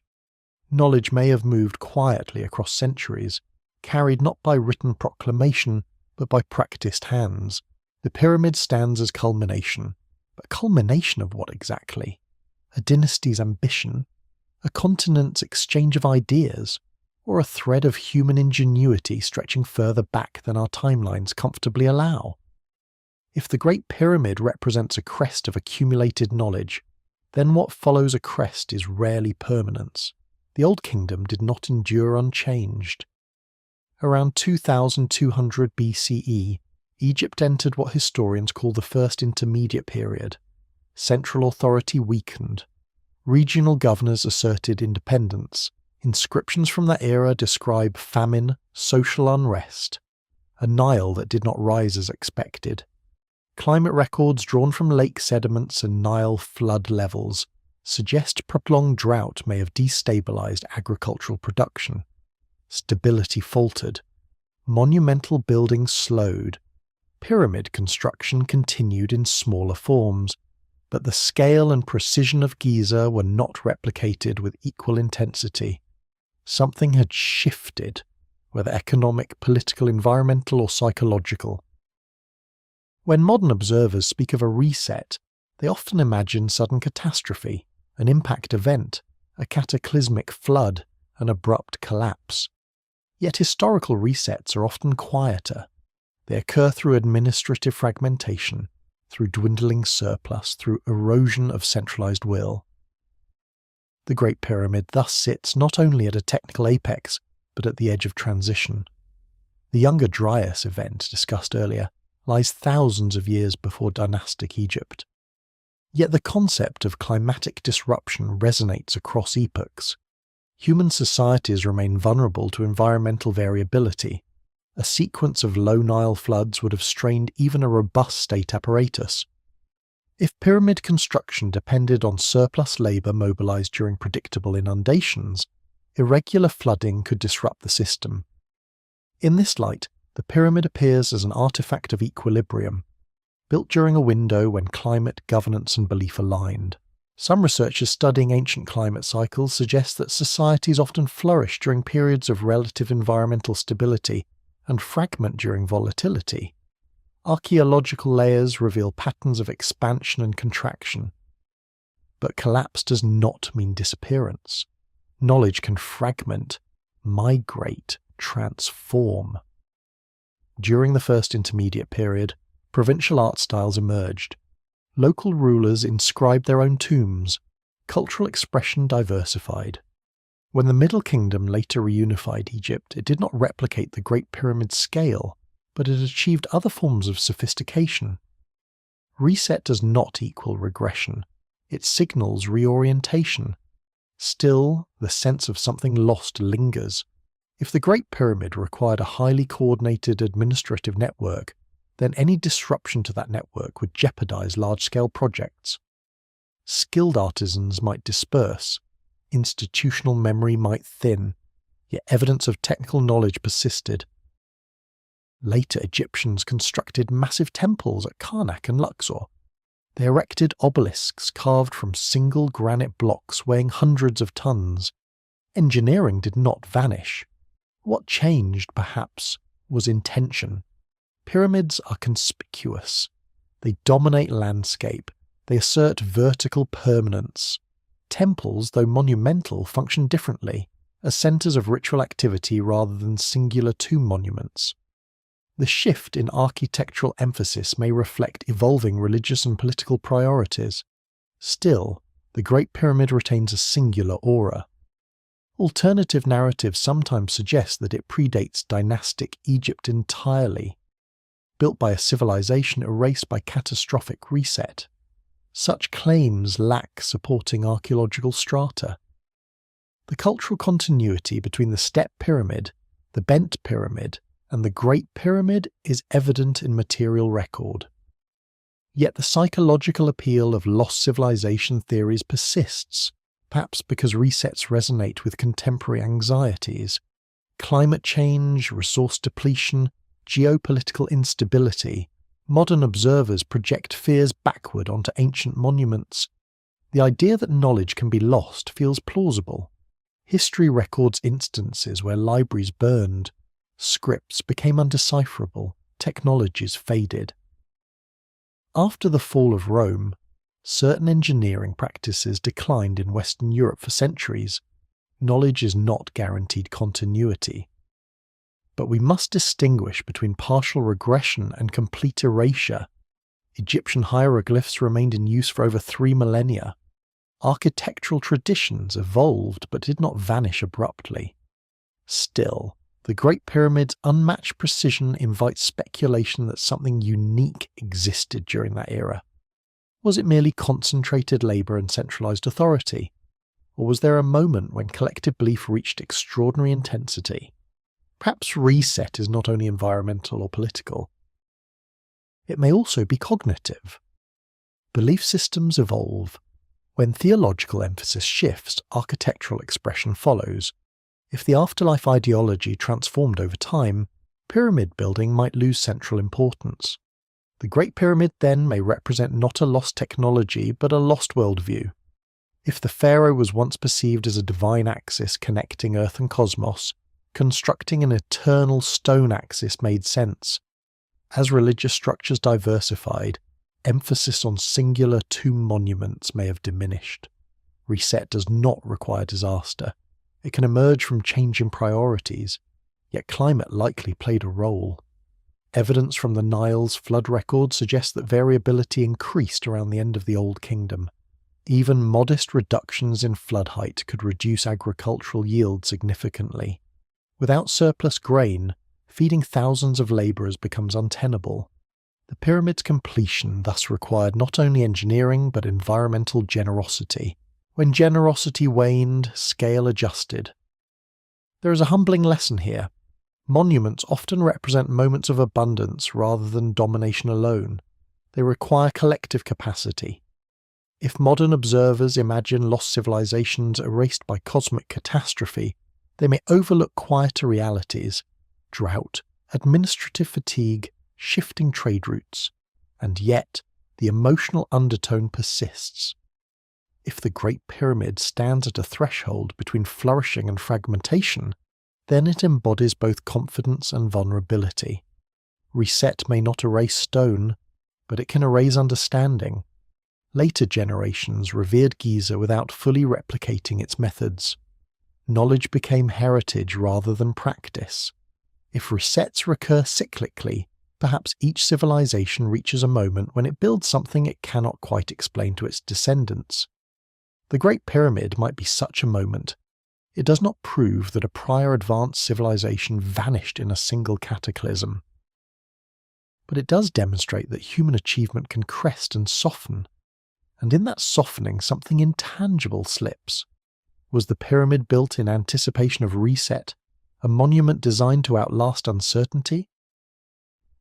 Knowledge may have moved quietly across centuries, carried not by written proclamation, but by practiced hands. The pyramid stands as culmination. But culmination of what exactly? A dynasty's ambition? A continent's exchange of ideas? Or a thread of human ingenuity stretching further back than our timelines comfortably allow? If the Great Pyramid represents a crest of accumulated knowledge, then what follows a crest is rarely permanence. The Old Kingdom did not endure unchanged. Around 2200 BCE, Egypt entered what historians call the First Intermediate Period. Central authority weakened. Regional governors asserted independence. Inscriptions from that era describe famine, social unrest, a Nile that did not rise as expected. Climate records drawn from lake sediments and Nile flood levels suggest prolonged drought may have destabilized agricultural production. Stability faltered. Monumental buildings slowed. Pyramid construction continued in smaller forms, but the scale and precision of Giza were not replicated with equal intensity. Something had shifted, whether economic, political, environmental, or psychological. When modern observers speak of a reset, they often imagine sudden catastrophe, an impact event, a cataclysmic flood, an abrupt collapse. Yet historical resets are often quieter. They occur through administrative fragmentation, through dwindling surplus, through erosion of centralized will. The Great Pyramid thus sits not only at a technical apex, but at the edge of transition. The Younger Dryas event discussed earlier lies thousands of years before dynastic Egypt. Yet the concept of climatic disruption resonates across epochs. Human societies remain vulnerable to environmental variability. A sequence of low Nile floods would have strained even a robust state apparatus. If pyramid construction depended on surplus labour mobilised during predictable inundations, irregular flooding could disrupt the system. In this light, the pyramid appears as an artefact of equilibrium, built during a window when climate, governance and belief aligned. Some researchers studying ancient climate cycles suggest that societies often flourish during periods of relative environmental stability and fragment during volatility. Archaeological layers reveal patterns of expansion and contraction. But collapse does not mean disappearance. Knowledge can fragment, migrate, transform. During the first intermediate period, provincial art styles emerged. Local rulers inscribed their own tombs. Cultural expression diversified. When the Middle Kingdom later reunified Egypt, it did not replicate the Great Pyramid scale, but it achieved other forms of sophistication. Reset does not equal regression. It signals reorientation. Still, the sense of something lost lingers. If the Great Pyramid required a highly coordinated administrative network, then any disruption to that network would jeopardize large-scale projects. Skilled artisans might disperse, institutional memory might thin, yet evidence of technical knowledge persisted. Later Egyptians constructed massive temples at Karnak and Luxor. They erected obelisks carved from single granite blocks weighing hundreds of tons. Engineering did not vanish. What changed, perhaps, was intention. Pyramids are conspicuous. They dominate landscape. They assert vertical permanence. Temples, though monumental, function differently, as centres of ritual activity rather than singular tomb monuments. The shift in architectural emphasis may reflect evolving religious and political priorities. Still, the Great Pyramid retains a singular aura. Alternative narratives sometimes suggest that it predates dynastic Egypt entirely, built by a civilization erased by catastrophic reset. Such claims lack supporting archaeological strata. The cultural continuity between the Step Pyramid, the Bent Pyramid, and the Great Pyramid is evident in material record. Yet the psychological appeal of lost civilization theories persists, perhaps because resets resonate with contemporary anxieties. Climate change, resource depletion, geopolitical instability. Modern observers project fears backward onto ancient monuments. The idea that knowledge can be lost feels plausible. History records instances where libraries burned, scripts became undecipherable, technologies faded. After the fall of Rome, certain engineering practices declined in Western Europe for centuries. Knowledge is not guaranteed continuity. But we must distinguish between partial regression and complete erasure. Egyptian hieroglyphs remained in use for over 3 millennia. Architectural traditions evolved but did not vanish abruptly. Still, the Great Pyramid's unmatched precision invites speculation that something unique existed during that era. Was it merely concentrated labour and centralised authority? Or was there a moment when collective belief reached extraordinary intensity? Perhaps reset is not only environmental or political. It may also be cognitive. Belief systems evolve. When theological emphasis shifts, architectural expression follows. If the afterlife ideology transformed over time, pyramid building might lose central importance. The Great Pyramid then may represent not a lost technology but a lost worldview. If the pharaoh was once perceived as a divine axis connecting Earth and cosmos, constructing an eternal stone axis made sense. As religious structures diversified, emphasis on singular tomb monuments may have diminished. Reset does not require disaster. It can emerge from changing priorities, yet climate likely played a role. Evidence from the Nile's flood record suggests that variability increased around the end of the Old Kingdom. Even modest reductions in flood height could reduce agricultural yield significantly. Without surplus grain, feeding thousands of labourers becomes untenable. The pyramid's completion thus required not only engineering but environmental generosity. When generosity waned, scale adjusted. There is a humbling lesson here. Monuments often represent moments of abundance rather than domination alone. They require collective capacity. If modern observers imagine lost civilizations erased by cosmic catastrophe, they may overlook quieter realities: drought, administrative fatigue, shifting trade routes. And yet, the emotional undertone persists. If the Great Pyramid stands at a threshold between flourishing and fragmentation, then it embodies both confidence and vulnerability. Reset may not erase stone, but it can erase understanding. Later generations revered Giza without fully replicating its methods. Knowledge became heritage rather than practice. If resets recur cyclically, perhaps each civilization reaches a moment when it builds something it cannot quite explain to its descendants. The Great Pyramid might be such a moment. It does not prove that a prior advanced civilization vanished in a single cataclysm. But it does demonstrate that human achievement can crest and soften, and in that softening something intangible slips. Was the pyramid built in anticipation of reset, a monument designed to outlast uncertainty?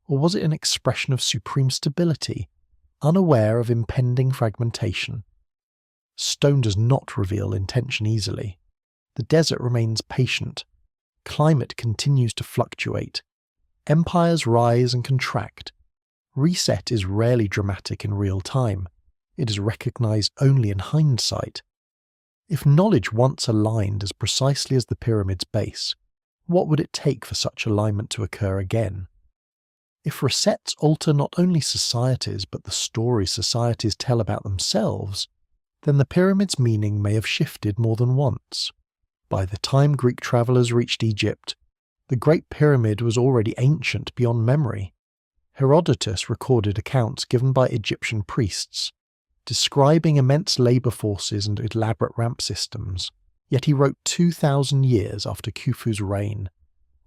Or was it an expression of supreme stability, unaware of impending fragmentation? Stone does not reveal intention easily. The desert remains patient. Climate continues to fluctuate. Empires rise and contract. Reset is rarely dramatic in real time. It is recognized only in hindsight. If knowledge once aligned as precisely as the pyramid's base, what would it take for such alignment to occur again? If resets alter not only societies but the stories societies tell about themselves, then the pyramid's meaning may have shifted more than once. By the time Greek travellers reached Egypt, the Great Pyramid was already ancient beyond memory. Herodotus recorded accounts given by Egyptian priests, describing immense labour forces and elaborate ramp systems, yet he wrote 2,000 years after Khufu's reign.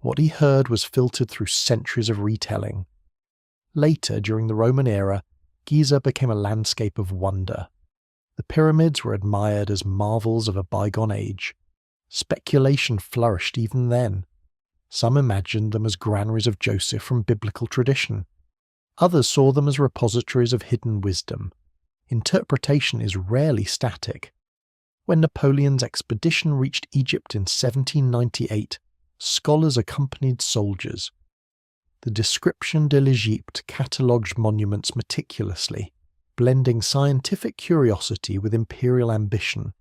What he heard was filtered through centuries of retelling. Later, during the Roman era, Giza became a landscape of wonder. The pyramids were admired as marvels of a bygone age. Speculation flourished even then. Some imagined them as granaries of Joseph from biblical tradition. Others saw them as repositories of hidden wisdom. Interpretation is rarely static. When Napoleon's expedition reached Egypt in 1798, scholars accompanied soldiers. The Description de l'Egypte catalogued monuments meticulously, blending scientific curiosity with imperial ambition.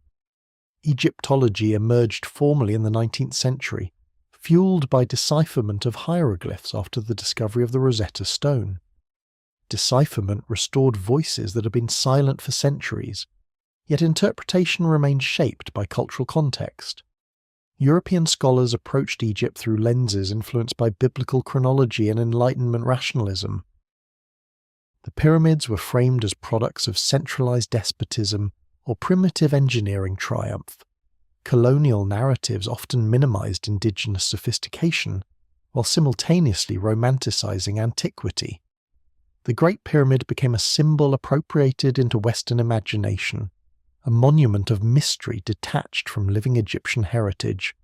Egyptology emerged formally in the 19th century, fueled by decipherment of hieroglyphs after the discovery of the Rosetta Stone. Decipherment restored voices that had been silent for centuries, yet interpretation remained shaped by cultural context. European scholars approached Egypt through lenses influenced by biblical chronology and Enlightenment rationalism. The pyramids were framed as products of centralized despotism or primitive engineering triumph. Colonial narratives often minimized indigenous sophistication, while simultaneously romanticizing antiquity. The Great Pyramid became a symbol appropriated into Western imagination, a monument of mystery detached from living Egyptian heritage.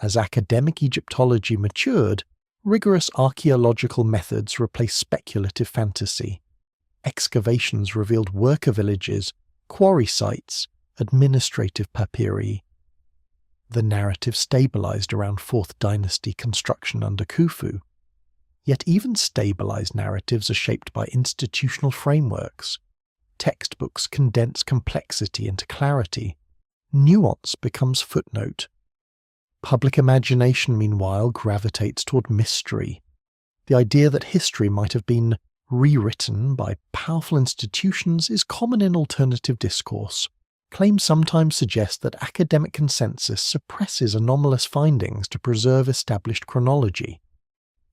As academic Egyptology matured, rigorous archaeological methods replaced speculative fantasy. Excavations revealed worker villages, quarry sites, administrative papyri. The narrative stabilized around 4th dynasty construction under Khufu. Yet even stabilized narratives are shaped by institutional frameworks. Textbooks condense complexity into clarity. Nuance becomes footnote. Public imagination, meanwhile, gravitates toward mystery. The idea that history might have been rewritten by powerful institutions is common in alternative discourse. Claims sometimes suggest that academic consensus suppresses anomalous findings to preserve established chronology.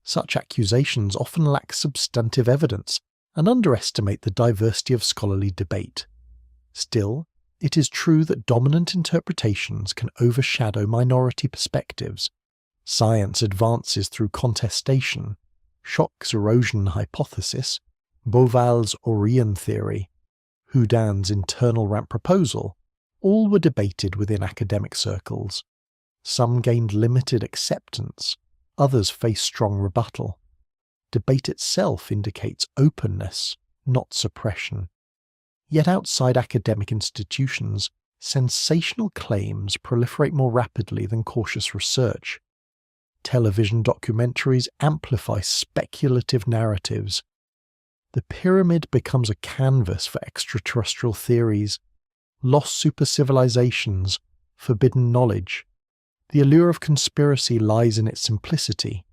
Such accusations often lack substantive evidence and underestimate the diversity of scholarly debate. Still, it is true that dominant interpretations can overshadow minority perspectives. Science advances through contestation. Schock's erosion hypothesis, Beauval's Orion theory, Houdin's internal ramp proposal, all were debated within academic circles. Some gained limited acceptance, others faced strong rebuttal. Debate itself indicates openness, not suppression. Yet outside academic institutions, sensational claims proliferate more rapidly than cautious research. Television documentaries amplify speculative narratives. The pyramid becomes a canvas for extraterrestrial theories, lost supercivilizations, forbidden knowledge. The allure of conspiracy lies in its simplicity.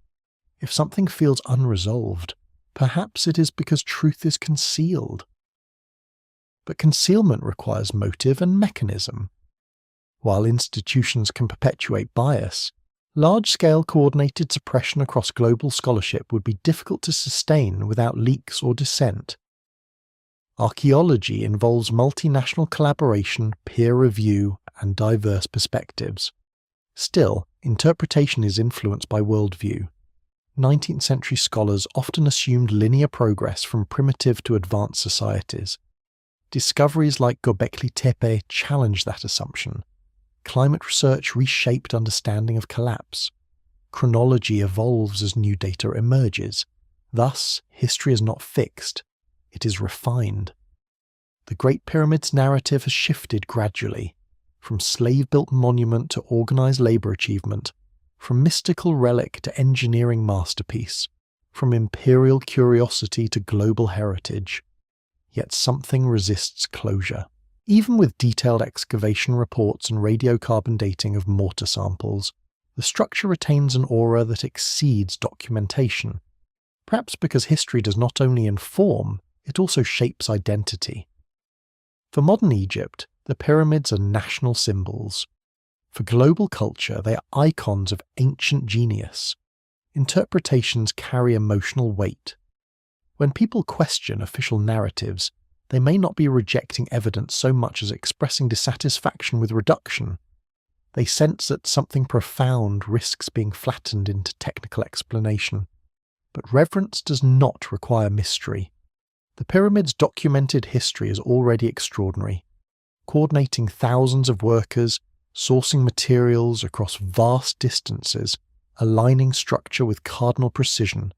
If something feels unresolved, perhaps it is because truth is concealed. But concealment requires motive and mechanism. While institutions can perpetuate bias, large-scale coordinated suppression across global scholarship would be difficult to sustain without leaks or dissent. Archaeology involves multinational collaboration, peer review, and diverse perspectives. Still, interpretation is influenced by worldview. 19th century scholars often assumed linear progress from primitive to advanced societies. Discoveries like Göbekli Tepe challenged that assumption. Climate research reshaped understanding of collapse. Chronology evolves as new data emerges. Thus, history is not fixed, it is refined. The Great Pyramid's narrative has shifted gradually, from slave-built monument to organized labor achievement, from mystical relic to engineering masterpiece, from imperial curiosity to global heritage. Yet something resists closure. Even with detailed excavation reports and radiocarbon dating of mortar samples, the structure retains an aura that exceeds documentation. Perhaps because history does not only inform, it also shapes identity. For modern Egypt, the pyramids are national symbols. For global culture, they are icons of ancient genius. Interpretations carry emotional weight. When people question official narratives, they may not be rejecting evidence so much as expressing dissatisfaction with reduction. They sense that something profound risks being flattened into technical explanation. But reverence does not require mystery. The pyramid's documented history is already extraordinary. Coordinating thousands of workers, sourcing materials across vast distances, aligning structure with cardinal precision.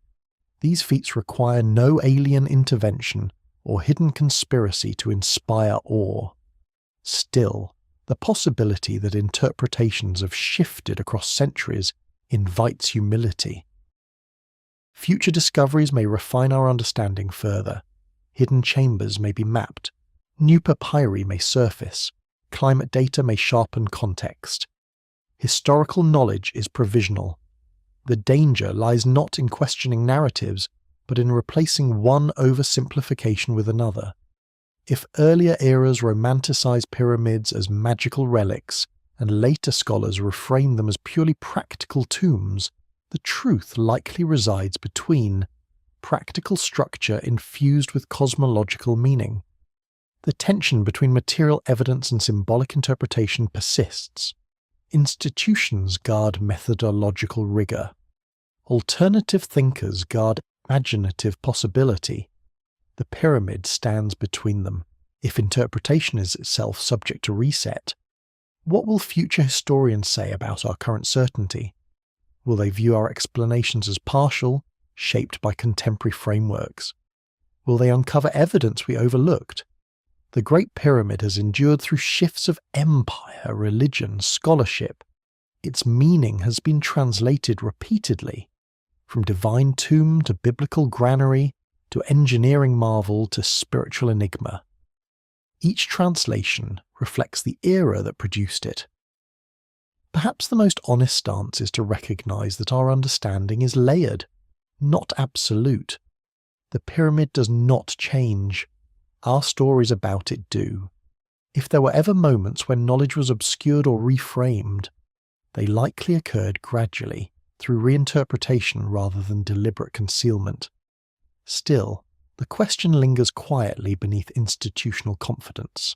These feats require no alien intervention or hidden conspiracy to inspire awe. Still, the possibility that interpretations have shifted across centuries invites humility. Future discoveries may refine our understanding further. Hidden chambers may be mapped. New papyri may surface. Climate data may sharpen context. Historical knowledge is provisional. The danger lies not in questioning narratives, but in replacing one oversimplification with another. If earlier eras romanticize pyramids as magical relics, and later scholars reframe them as purely practical tombs, the truth likely resides between practical structure infused with cosmological meaning. The tension between material evidence and symbolic interpretation persists. Institutions guard methodological rigor. Alternative thinkers guard imaginative possibility. The pyramid stands between them. If interpretation is itself subject to reset, what will future historians say about our current certainty? Will they view our explanations as partial, shaped by contemporary frameworks? Will they uncover evidence we overlooked? The Great Pyramid has endured through shifts of empire, religion, scholarship. Its meaning has been translated repeatedly, from divine tomb to biblical granary, to engineering marvel to spiritual enigma. Each translation reflects the era that produced it. Perhaps the most honest stance is to recognise that our understanding is layered, not absolute. The pyramid does not change. Our stories about it do. If there were ever moments when knowledge was obscured or reframed, they likely occurred gradually, through reinterpretation rather than deliberate concealment. Still, the question lingers quietly beneath institutional confidence.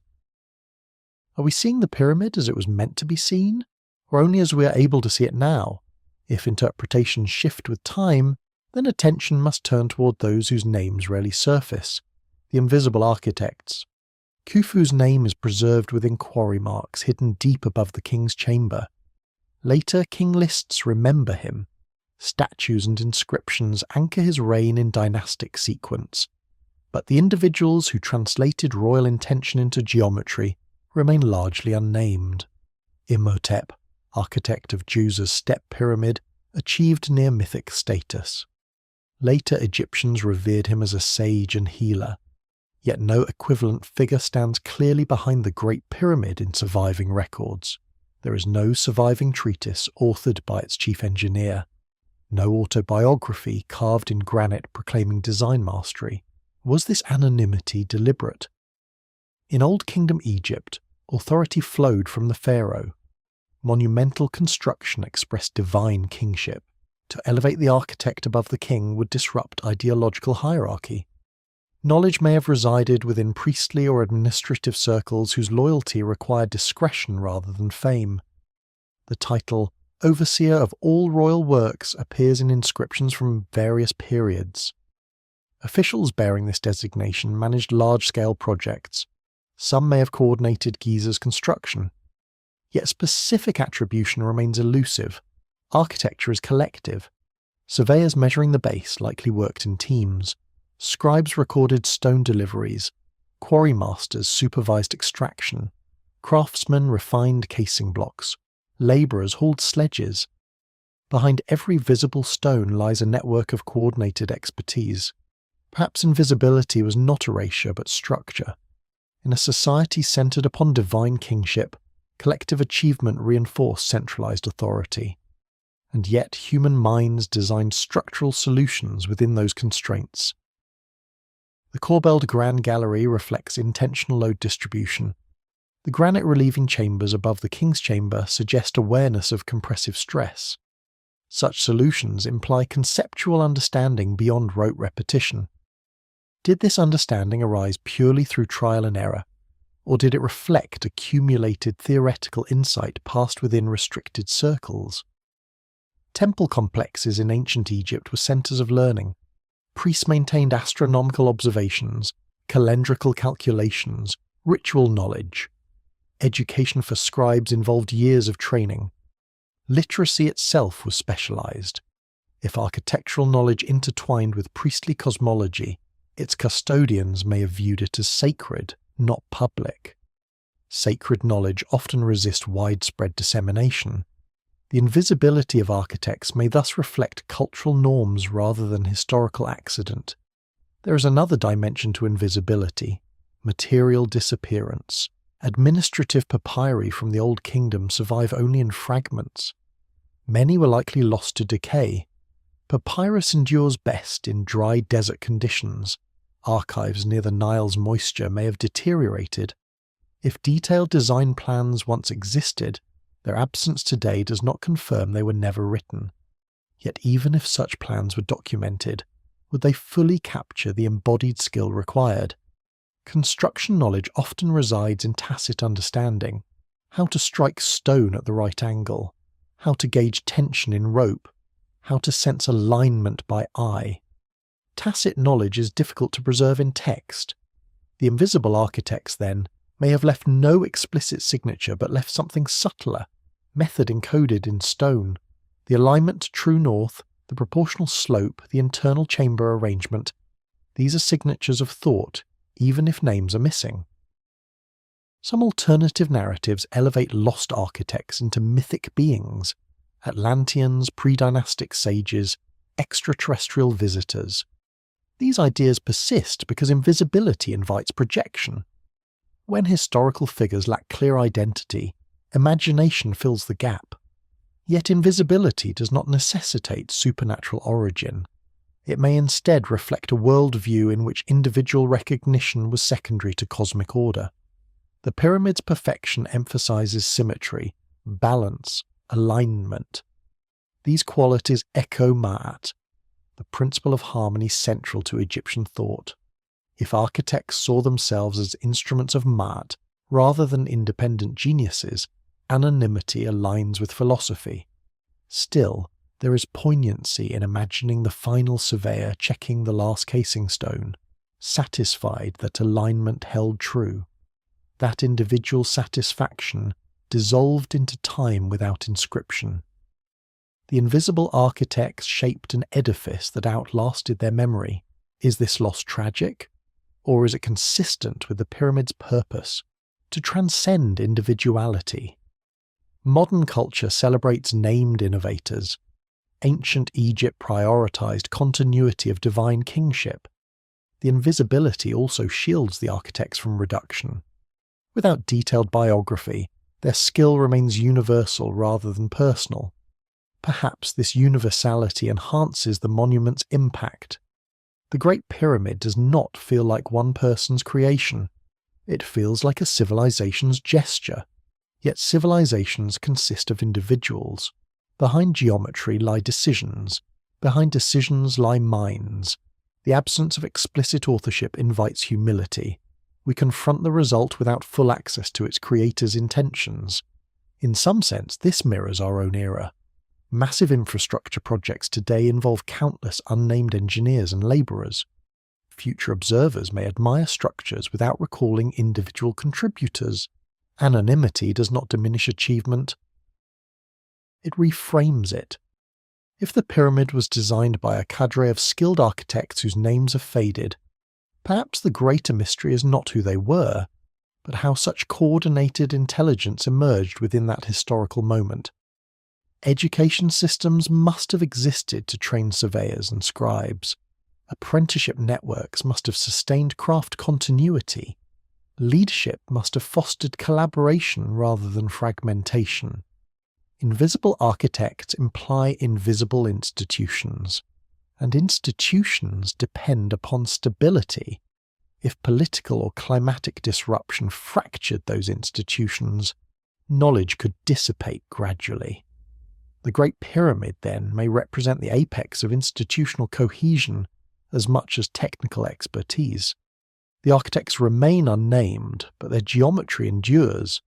Are we seeing the pyramid as it was meant to be seen, or only as we are able to see it now? If interpretations shift with time, then attention must turn toward those whose names rarely surface, the invisible architects. Khufu's name is preserved within quarry marks hidden deep above the king's chamber. Later king lists remember him. Statues and inscriptions anchor his reign in dynastic sequence. But the individuals who translated royal intention into geometry remain largely unnamed. Imhotep, architect of Giza's step pyramid, achieved near mythic status. Later Egyptians revered him as a sage and healer, yet no equivalent figure stands clearly behind the Great Pyramid in surviving records. There is no surviving treatise authored by its chief engineer, no autobiography carved in granite proclaiming design mastery. Was this anonymity deliberate? In Old Kingdom Egypt, authority flowed from the pharaoh. Monumental construction expressed divine kingship. To elevate the architect above the king would disrupt ideological hierarchy. Knowledge may have resided within priestly or administrative circles whose loyalty required discretion rather than fame. The title, Overseer of all royal works, appears in inscriptions from various periods. Officials bearing this designation managed large-scale projects. Some may have coordinated Giza's construction. Yet specific attribution remains elusive. Architecture is collective. Surveyors measuring the base likely worked in teams. Scribes recorded stone deliveries. Quarry masters supervised extraction. Craftsmen refined casing blocks. Labourers hauled sledges. Behind every visible stone lies a network of coordinated expertise. Perhaps invisibility was not erasure but structure. In a society centred upon divine kingship, collective achievement reinforced centralised authority. And yet human minds designed structural solutions within those constraints. The corbelled Grand Gallery reflects intentional load distribution. The granite relieving chambers above the king's chamber suggest awareness of compressive stress. Such solutions imply conceptual understanding beyond rote repetition. Did this understanding arise purely through trial and error, or did it reflect accumulated theoretical insight passed within restricted circles? Temple complexes in ancient Egypt were centres of learning. Priests maintained astronomical observations, calendrical calculations, ritual knowledge. Education for scribes involved years of training. Literacy itself was specialised. If architectural knowledge intertwined with priestly cosmology, its custodians may have viewed it as sacred, not public. Sacred knowledge often resists widespread dissemination. The invisibility of architects may thus reflect cultural norms rather than historical accident. There is another dimension to invisibility: material disappearance. Administrative papyri from the Old Kingdom survive only in fragments. Many were likely lost to decay. Papyrus endures best in dry desert conditions. Archives near the Nile's moisture may have deteriorated. If detailed design plans once existed, their absence today does not confirm they were never written. Yet even if such plans were documented, would they fully capture the embodied skill required? Construction knowledge often resides in tacit understanding: how to strike stone at the right angle, how to gauge tension in rope, how to sense alignment by eye. Tacit knowledge is difficult to preserve in text. The invisible architects, then, may have left no explicit signature but left something subtler, method encoded in stone. The alignment to true north, the proportional slope, the internal chamber arrangement, these are signatures of thought, even if names are missing. Some alternative narratives elevate lost architects into mythic beings, Atlanteans, pre-dynastic sages, extraterrestrial visitors. These ideas persist because invisibility invites projection. When historical figures lack clear identity, imagination fills the gap. Yet invisibility does not necessitate supernatural origin. It may instead reflect a worldview in which individual recognition was secondary to cosmic order. The pyramid's perfection emphasizes symmetry, balance, alignment. These qualities echo Ma'at, the principle of harmony central to Egyptian thought. If architects saw themselves as instruments of Ma'at rather than independent geniuses, anonymity aligns with philosophy. Still, there is poignancy in imagining the final surveyor checking the last casing stone, satisfied that alignment held true. That individual satisfaction dissolved into time without inscription. The invisible architects shaped an edifice that outlasted their memory. Is this loss tragic? Or is it consistent with the pyramid's purpose, to transcend individuality? Modern culture celebrates named innovators. Ancient Egypt prioritized continuity of divine kingship. The invisibility also shields the architects from reduction. Without detailed biography, their skill remains universal rather than personal. Perhaps this universality enhances the monument's impact. The Great Pyramid does not feel like one person's creation. It feels like a civilization's gesture. Yet civilizations consist of individuals. Behind geometry lie decisions. Behind decisions lie minds. The absence of explicit authorship invites humility. We confront the result without full access to its creator's intentions. In some sense, this mirrors our own era. Massive infrastructure projects today involve countless unnamed engineers and labourers. Future observers may admire structures without recalling individual contributors. Anonymity does not diminish achievement. It reframes it. If the pyramid was designed by a cadre of skilled architects whose names have faded, perhaps the greater mystery is not who they were, but how such coordinated intelligence emerged within that historical moment. Education systems must have existed to train surveyors and scribes. Apprenticeship networks must have sustained craft continuity. Leadership must have fostered collaboration rather than fragmentation. Invisible architects imply invisible institutions, and institutions depend upon stability. If political or climatic disruption fractured those institutions, knowledge could dissipate gradually. The Great Pyramid, then, may represent the apex of institutional cohesion as much as technical expertise. The architects remain unnamed, but their geometry endures.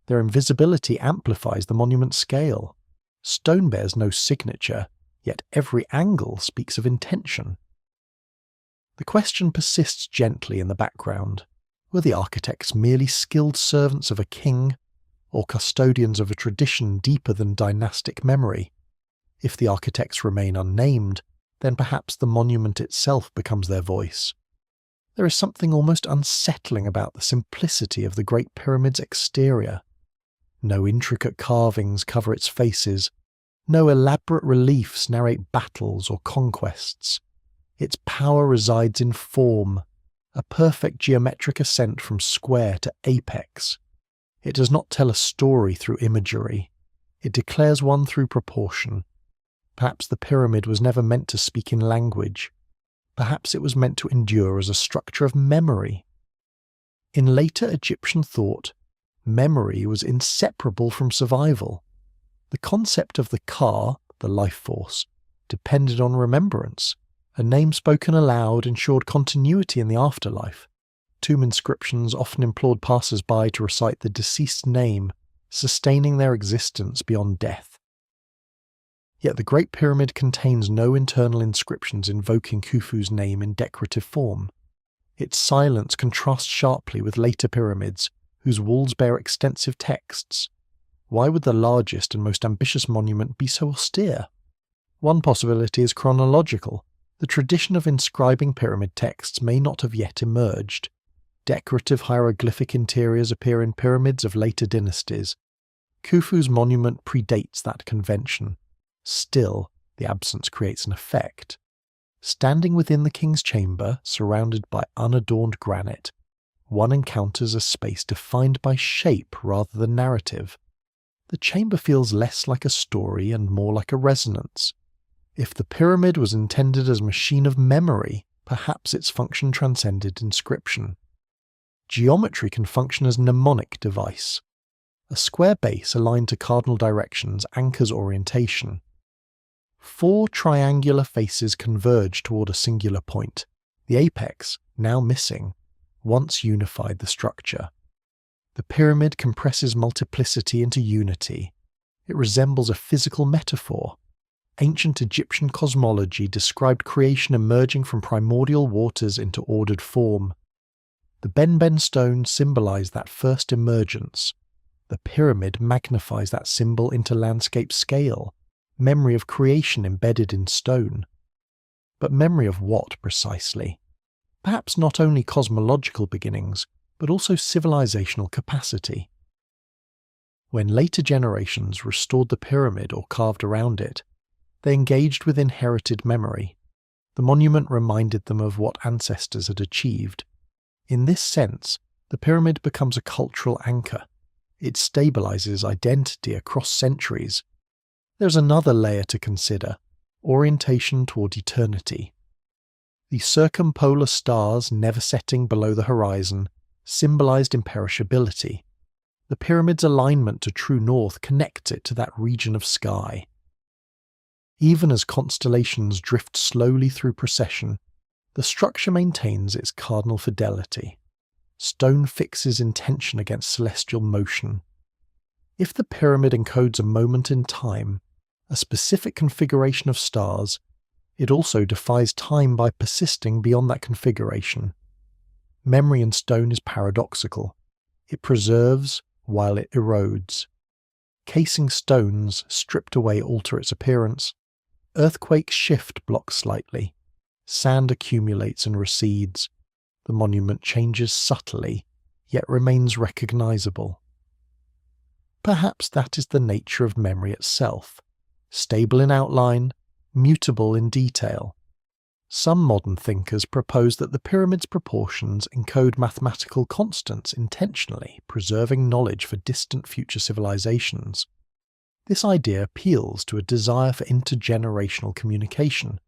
Their invisibility amplifies the monument's scale. Stone bears no signature, yet every angle speaks of intention. The question persists gently in the background. Were the architects merely skilled servants of a king, or custodians of a tradition deeper than dynastic memory? If the architects remain unnamed, then perhaps the monument itself becomes their voice. There is something almost unsettling about the simplicity of the Great Pyramid's exterior. No intricate carvings cover its faces. No elaborate reliefs narrate battles or conquests. Its power resides in form, a perfect geometric ascent from square to apex. It does not tell a story through imagery. It declares one through proportion. Perhaps the pyramid was never meant to speak in language. Perhaps it was meant to endure as a structure of memory. In later Egyptian thought, memory was inseparable from survival. The concept of the Ka, the life force, depended on remembrance. A name spoken aloud ensured continuity in the afterlife. Tomb inscriptions often implored passers-by to recite the deceased's name, sustaining their existence beyond death. Yet the Great Pyramid contains no internal inscriptions invoking Khufu's name in decorative form. Its silence contrasts sharply with later pyramids, whose walls bear extensive texts. Why would the largest and most ambitious monument be so austere? One possibility is chronological. The tradition of inscribing pyramid texts may not have yet emerged. Decorative hieroglyphic interiors appear in pyramids of later dynasties. Khufu's monument predates that convention. Still, the absence creates an effect. Standing within the king's chamber, surrounded by unadorned granite, one encounters a space defined by shape rather than narrative. The chamber feels less like a story and more like a resonance. If the pyramid was intended as a machine of memory, perhaps its function transcended inscription. Geometry can function as a mnemonic device. A square base aligned to cardinal directions anchors orientation. 4 triangular faces converge toward a singular point. The apex, now missing, once unified the structure. The pyramid compresses multiplicity into unity. It resembles a physical metaphor. Ancient Egyptian cosmology described creation emerging from primordial waters into ordered form. The Benben stone symbolized that first emergence. The pyramid magnifies that symbol into landscape scale, memory of creation embedded in stone. But memory of what precisely? Perhaps not only cosmological beginnings, but also civilizational capacity. When later generations restored the pyramid or carved around it, they engaged with inherited memory. The monument reminded them of what ancestors had achieved. In this sense, the pyramid becomes a cultural anchor. It stabilizes identity across centuries. There's another layer to consider: orientation toward eternity. The circumpolar stars never setting below the horizon symbolized imperishability. The pyramid's alignment to true north connects it to that region of sky. Even as constellations drift slowly through procession, the structure maintains its cardinal fidelity. Stone fixes intention against celestial motion. If the pyramid encodes a moment in time, a specific configuration of stars, it also defies time by persisting beyond that configuration. Memory in stone is paradoxical. It preserves while it erodes. Casing stones stripped away alter its appearance. Earthquakes shift blocks slightly. Sand accumulates and recedes. The monument changes subtly, yet remains recognizable. Perhaps that is the nature of memory itself, stable in outline, mutable in detail. Some modern thinkers propose that the pyramid's proportions encode mathematical constants intentionally, preserving knowledge for distant future civilizations. This idea appeals to a desire for intergenerational communication,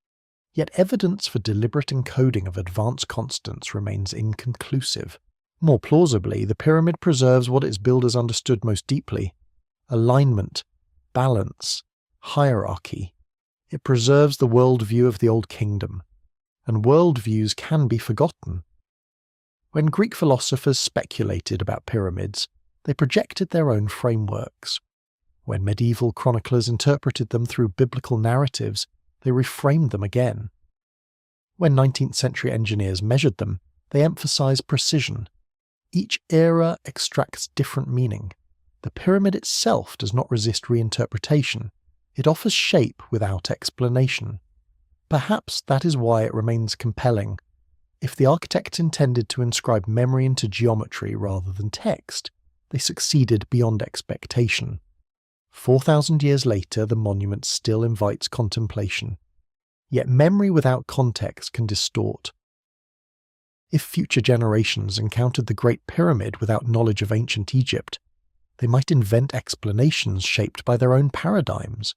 yet evidence for deliberate encoding of advanced constants remains inconclusive. More plausibly, the pyramid preserves what its builders understood most deeply: alignment, balance, hierarchy. It preserves the worldview of the Old Kingdom, and worldviews can be forgotten. When Greek philosophers speculated about pyramids, they projected their own frameworks. When medieval chroniclers interpreted them through biblical narratives, they reframed them again. When 19th century engineers measured them, they emphasized precision. Each era extracts different meaning. The pyramid itself does not resist reinterpretation. It offers shape without explanation. Perhaps that is why it remains compelling. If the architects intended to inscribe memory into geometry rather than text, they succeeded beyond expectation. 4,000 years later, the monument still invites contemplation. Yet memory without context can distort. If future generations encountered the Great Pyramid without knowledge of ancient Egypt, they might invent explanations shaped by their own paradigms.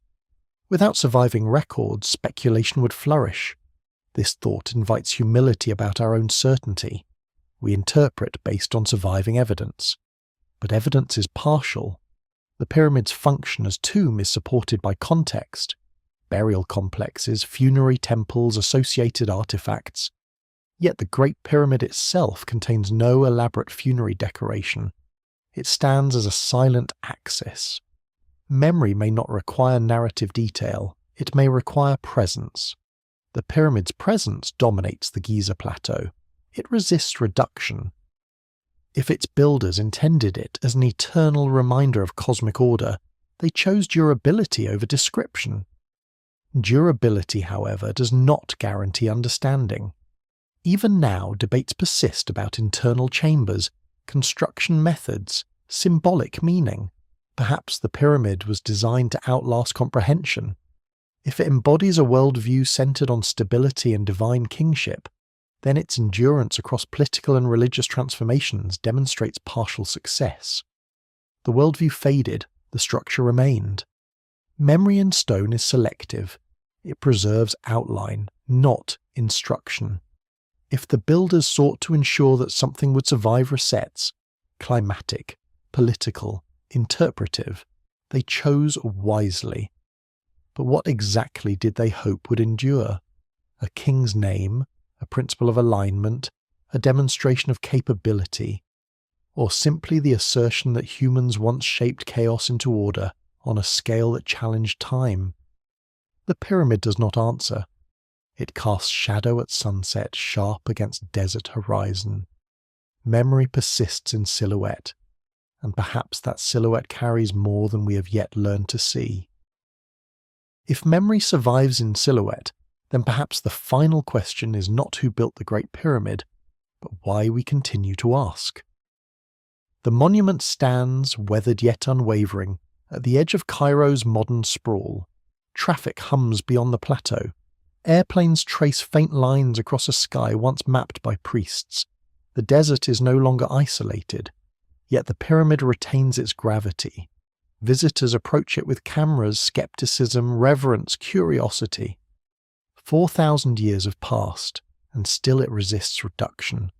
Without surviving records, speculation would flourish. This thought invites humility about our own certainty. We interpret based on surviving evidence. But evidence is partial. The pyramid's function as tomb is supported by context. Burial complexes, funerary temples, associated artifacts. Yet the Great Pyramid itself contains no elaborate funerary decoration. It stands as a silent axis. Memory may not require narrative detail, it may require presence. The pyramid's presence dominates the Giza plateau. it resists reduction. If its builders intended it as an eternal reminder of cosmic order, they chose durability over description. Durability, however, does not guarantee understanding. Even now, debates persist about internal chambers, construction methods, symbolic meaning. Perhaps the pyramid was designed to outlast comprehension. If it embodies a worldview centered on stability and divine kingship, then its endurance across political and religious transformations demonstrates partial success. The worldview faded, the structure remained. Memory in stone is selective. It preserves outline, not instruction. If the builders sought to ensure that something would survive resets, climatic, political, interpretive, they chose wisely. But what exactly did they hope would endure? A king's name, a principle of alignment, a demonstration of capability, or simply the assertion that humans once shaped chaos into order on a scale that challenged time? The pyramid does not answer. It casts shadow at sunset, sharp against desert horizon. Memory persists in silhouette, and perhaps that silhouette carries more than we have yet learned to see. If memory survives in silhouette, then perhaps the final question is not who built the Great Pyramid, but why we continue to ask. The monument stands, weathered yet unwavering, at the edge of Cairo's modern sprawl. Traffic hums beyond the plateau. Airplanes trace faint lines across a sky once mapped by priests. The desert is no longer isolated, yet the pyramid retains its gravity. Visitors approach it with cameras, skepticism, reverence, curiosity. 4,000 years have passed, and still it resists reduction.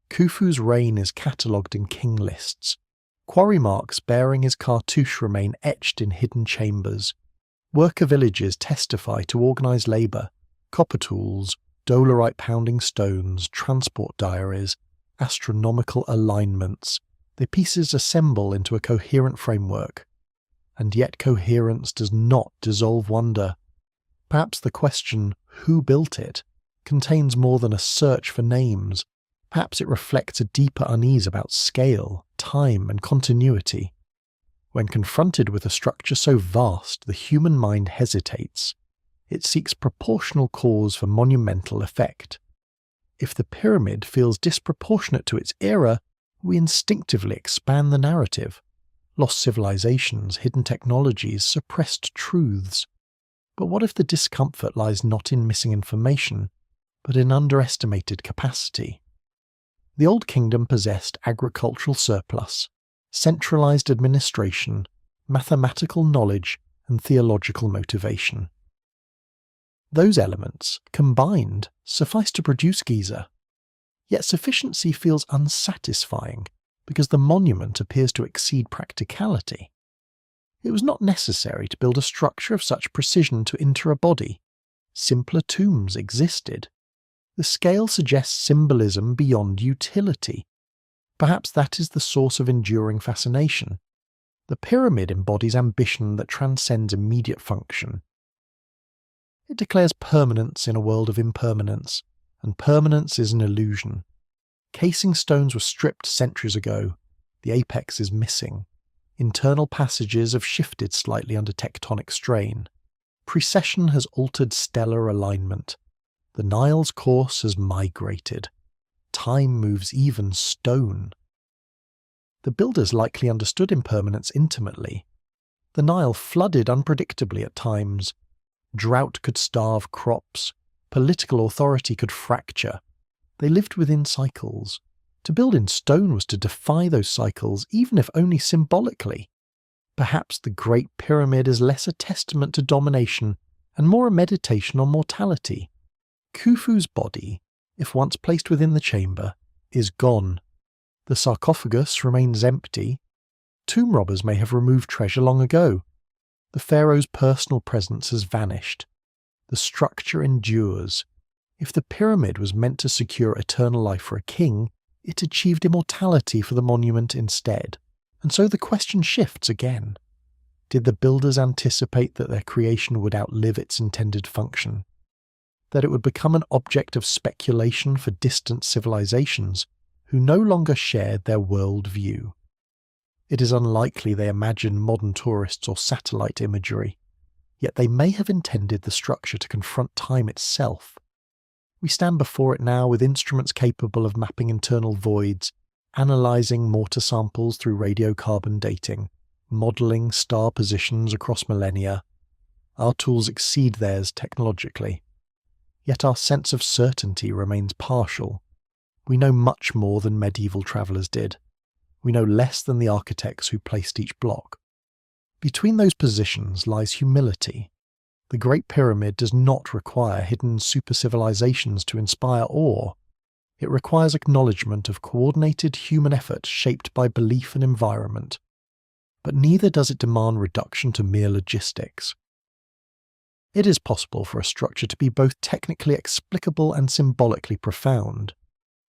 Khufu's reign is catalogued in king lists. Quarry marks bearing his cartouche remain etched in hidden chambers. Worker villages testify to organised labour. Copper tools, dolerite-pounding stones, transport diaries, astronomical alignments. The pieces assemble into a coherent framework. And yet coherence does not dissolve wonder. Perhaps the question, who built it, contains more than a search for names. Perhaps it reflects a deeper unease about scale, time, and continuity. When confronted with a structure so vast, the human mind hesitates. It seeks proportional cause for monumental effect. If the pyramid feels disproportionate to its era, we instinctively expand the narrative. Lost civilizations, hidden technologies, suppressed truths. But what if the discomfort lies not in missing information, but in underestimated capacity? The Old Kingdom possessed agricultural surplus, centralized administration, mathematical knowledge, and theological motivation. Those elements, combined, suffice to produce Giza. Yet sufficiency feels unsatisfying because the monument appears to exceed practicality. It was not necessary to build a structure of such precision to enter a body. Simpler tombs existed. The scale suggests symbolism beyond utility. Perhaps that is the source of enduring fascination. The pyramid embodies ambition that transcends immediate function. It declares permanence in a world of impermanence, and permanence is an illusion. Casing stones were stripped centuries ago. The apex is missing. Internal passages have shifted slightly under tectonic strain. Precession has altered stellar alignment. The Nile's course has migrated. Time moves even stone. The builders likely understood impermanence intimately. The Nile flooded unpredictably at times. Drought could starve crops. Political authority could fracture. They lived within cycles. To build in stone was to defy those cycles, even if only symbolically. Perhaps the Great Pyramid is less a testament to domination and more a meditation on mortality. Khufu's body, if once placed within the chamber, is gone. The sarcophagus remains empty. Tomb robbers may have removed treasure long ago. The pharaoh's personal presence has vanished. The structure endures. If the pyramid was meant to secure eternal life for a king, it achieved immortality for the monument instead. And so the question shifts again. Did the builders anticipate that their creation would outlive its intended function? that it would become an object of speculation for distant civilizations who no longer shared their worldview. It is unlikely they imagined modern tourists or satellite imagery, yet they may have intended the structure to confront time itself. We stand before it now with instruments capable of mapping internal voids, analysing mortar samples through radiocarbon dating, modelling star positions across millennia. Our tools exceed theirs technologically. Yet our sense of certainty remains partial. We know much more than medieval travellers did. We know less than the architects who placed each block. Between those positions lies humility. The Great Pyramid does not require hidden super-civilizations to inspire awe. It requires acknowledgement of coordinated human effort shaped by belief and environment. But neither does it demand reduction to mere logistics. It is possible for a structure to be both technically explicable and symbolically profound.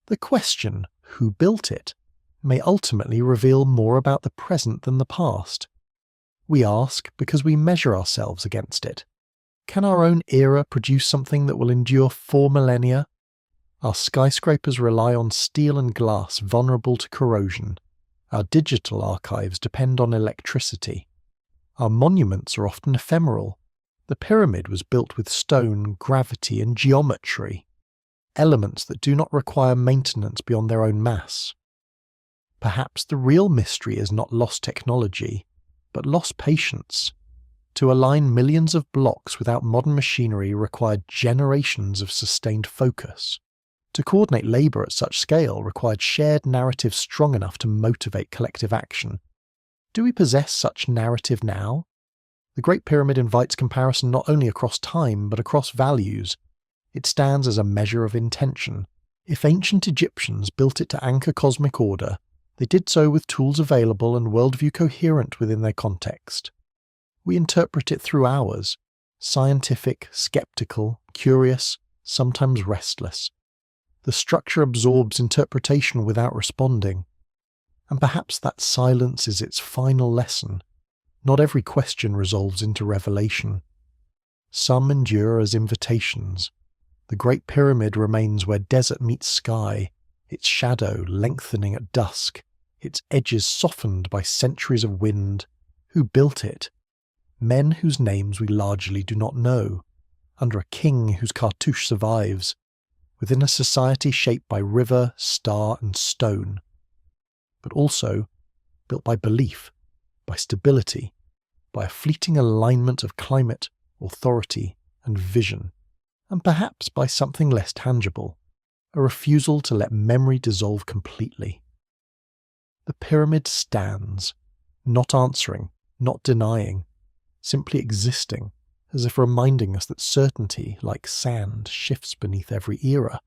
The question, who built it, may ultimately reveal more about the present than the past. We ask because we measure ourselves against it. Can our own era produce something that will endure 4 millennia? Our skyscrapers rely on steel and glass vulnerable to corrosion. Our digital archives depend on electricity. Our monuments are often ephemeral. The pyramid was built with stone, gravity, and geometry, elements that do not require maintenance beyond their own mass. Perhaps the real mystery is not lost technology, but lost patience. To align millions of blocks without modern machinery required generations of sustained focus. To coordinate labour at such scale required shared narrative strong enough to motivate collective action. Do we possess such narrative now? The Great Pyramid invites comparison not only across time but across values. It stands as a measure of intention. If ancient Egyptians built it to anchor cosmic order, they did so with tools available and worldview coherent within their context. We interpret it through ours, scientific, skeptical, curious, sometimes restless. The structure absorbs interpretation without responding. And perhaps that silence is its final lesson. Not every question resolves into revelation. Some endure as invitations. The Great Pyramid remains where desert meets sky, its shadow lengthening at dusk, its edges softened by centuries of wind. Who built it? Men whose names we largely do not know, under a king whose cartouche survives, within a society shaped by river, star, and stone, but also built by belief, by stability, by a fleeting alignment of climate, authority, and vision, and perhaps by something less tangible, a refusal to let memory dissolve completely. The pyramid stands, not answering, not denying, simply existing, as if reminding us that certainty, like sand, shifts beneath every era.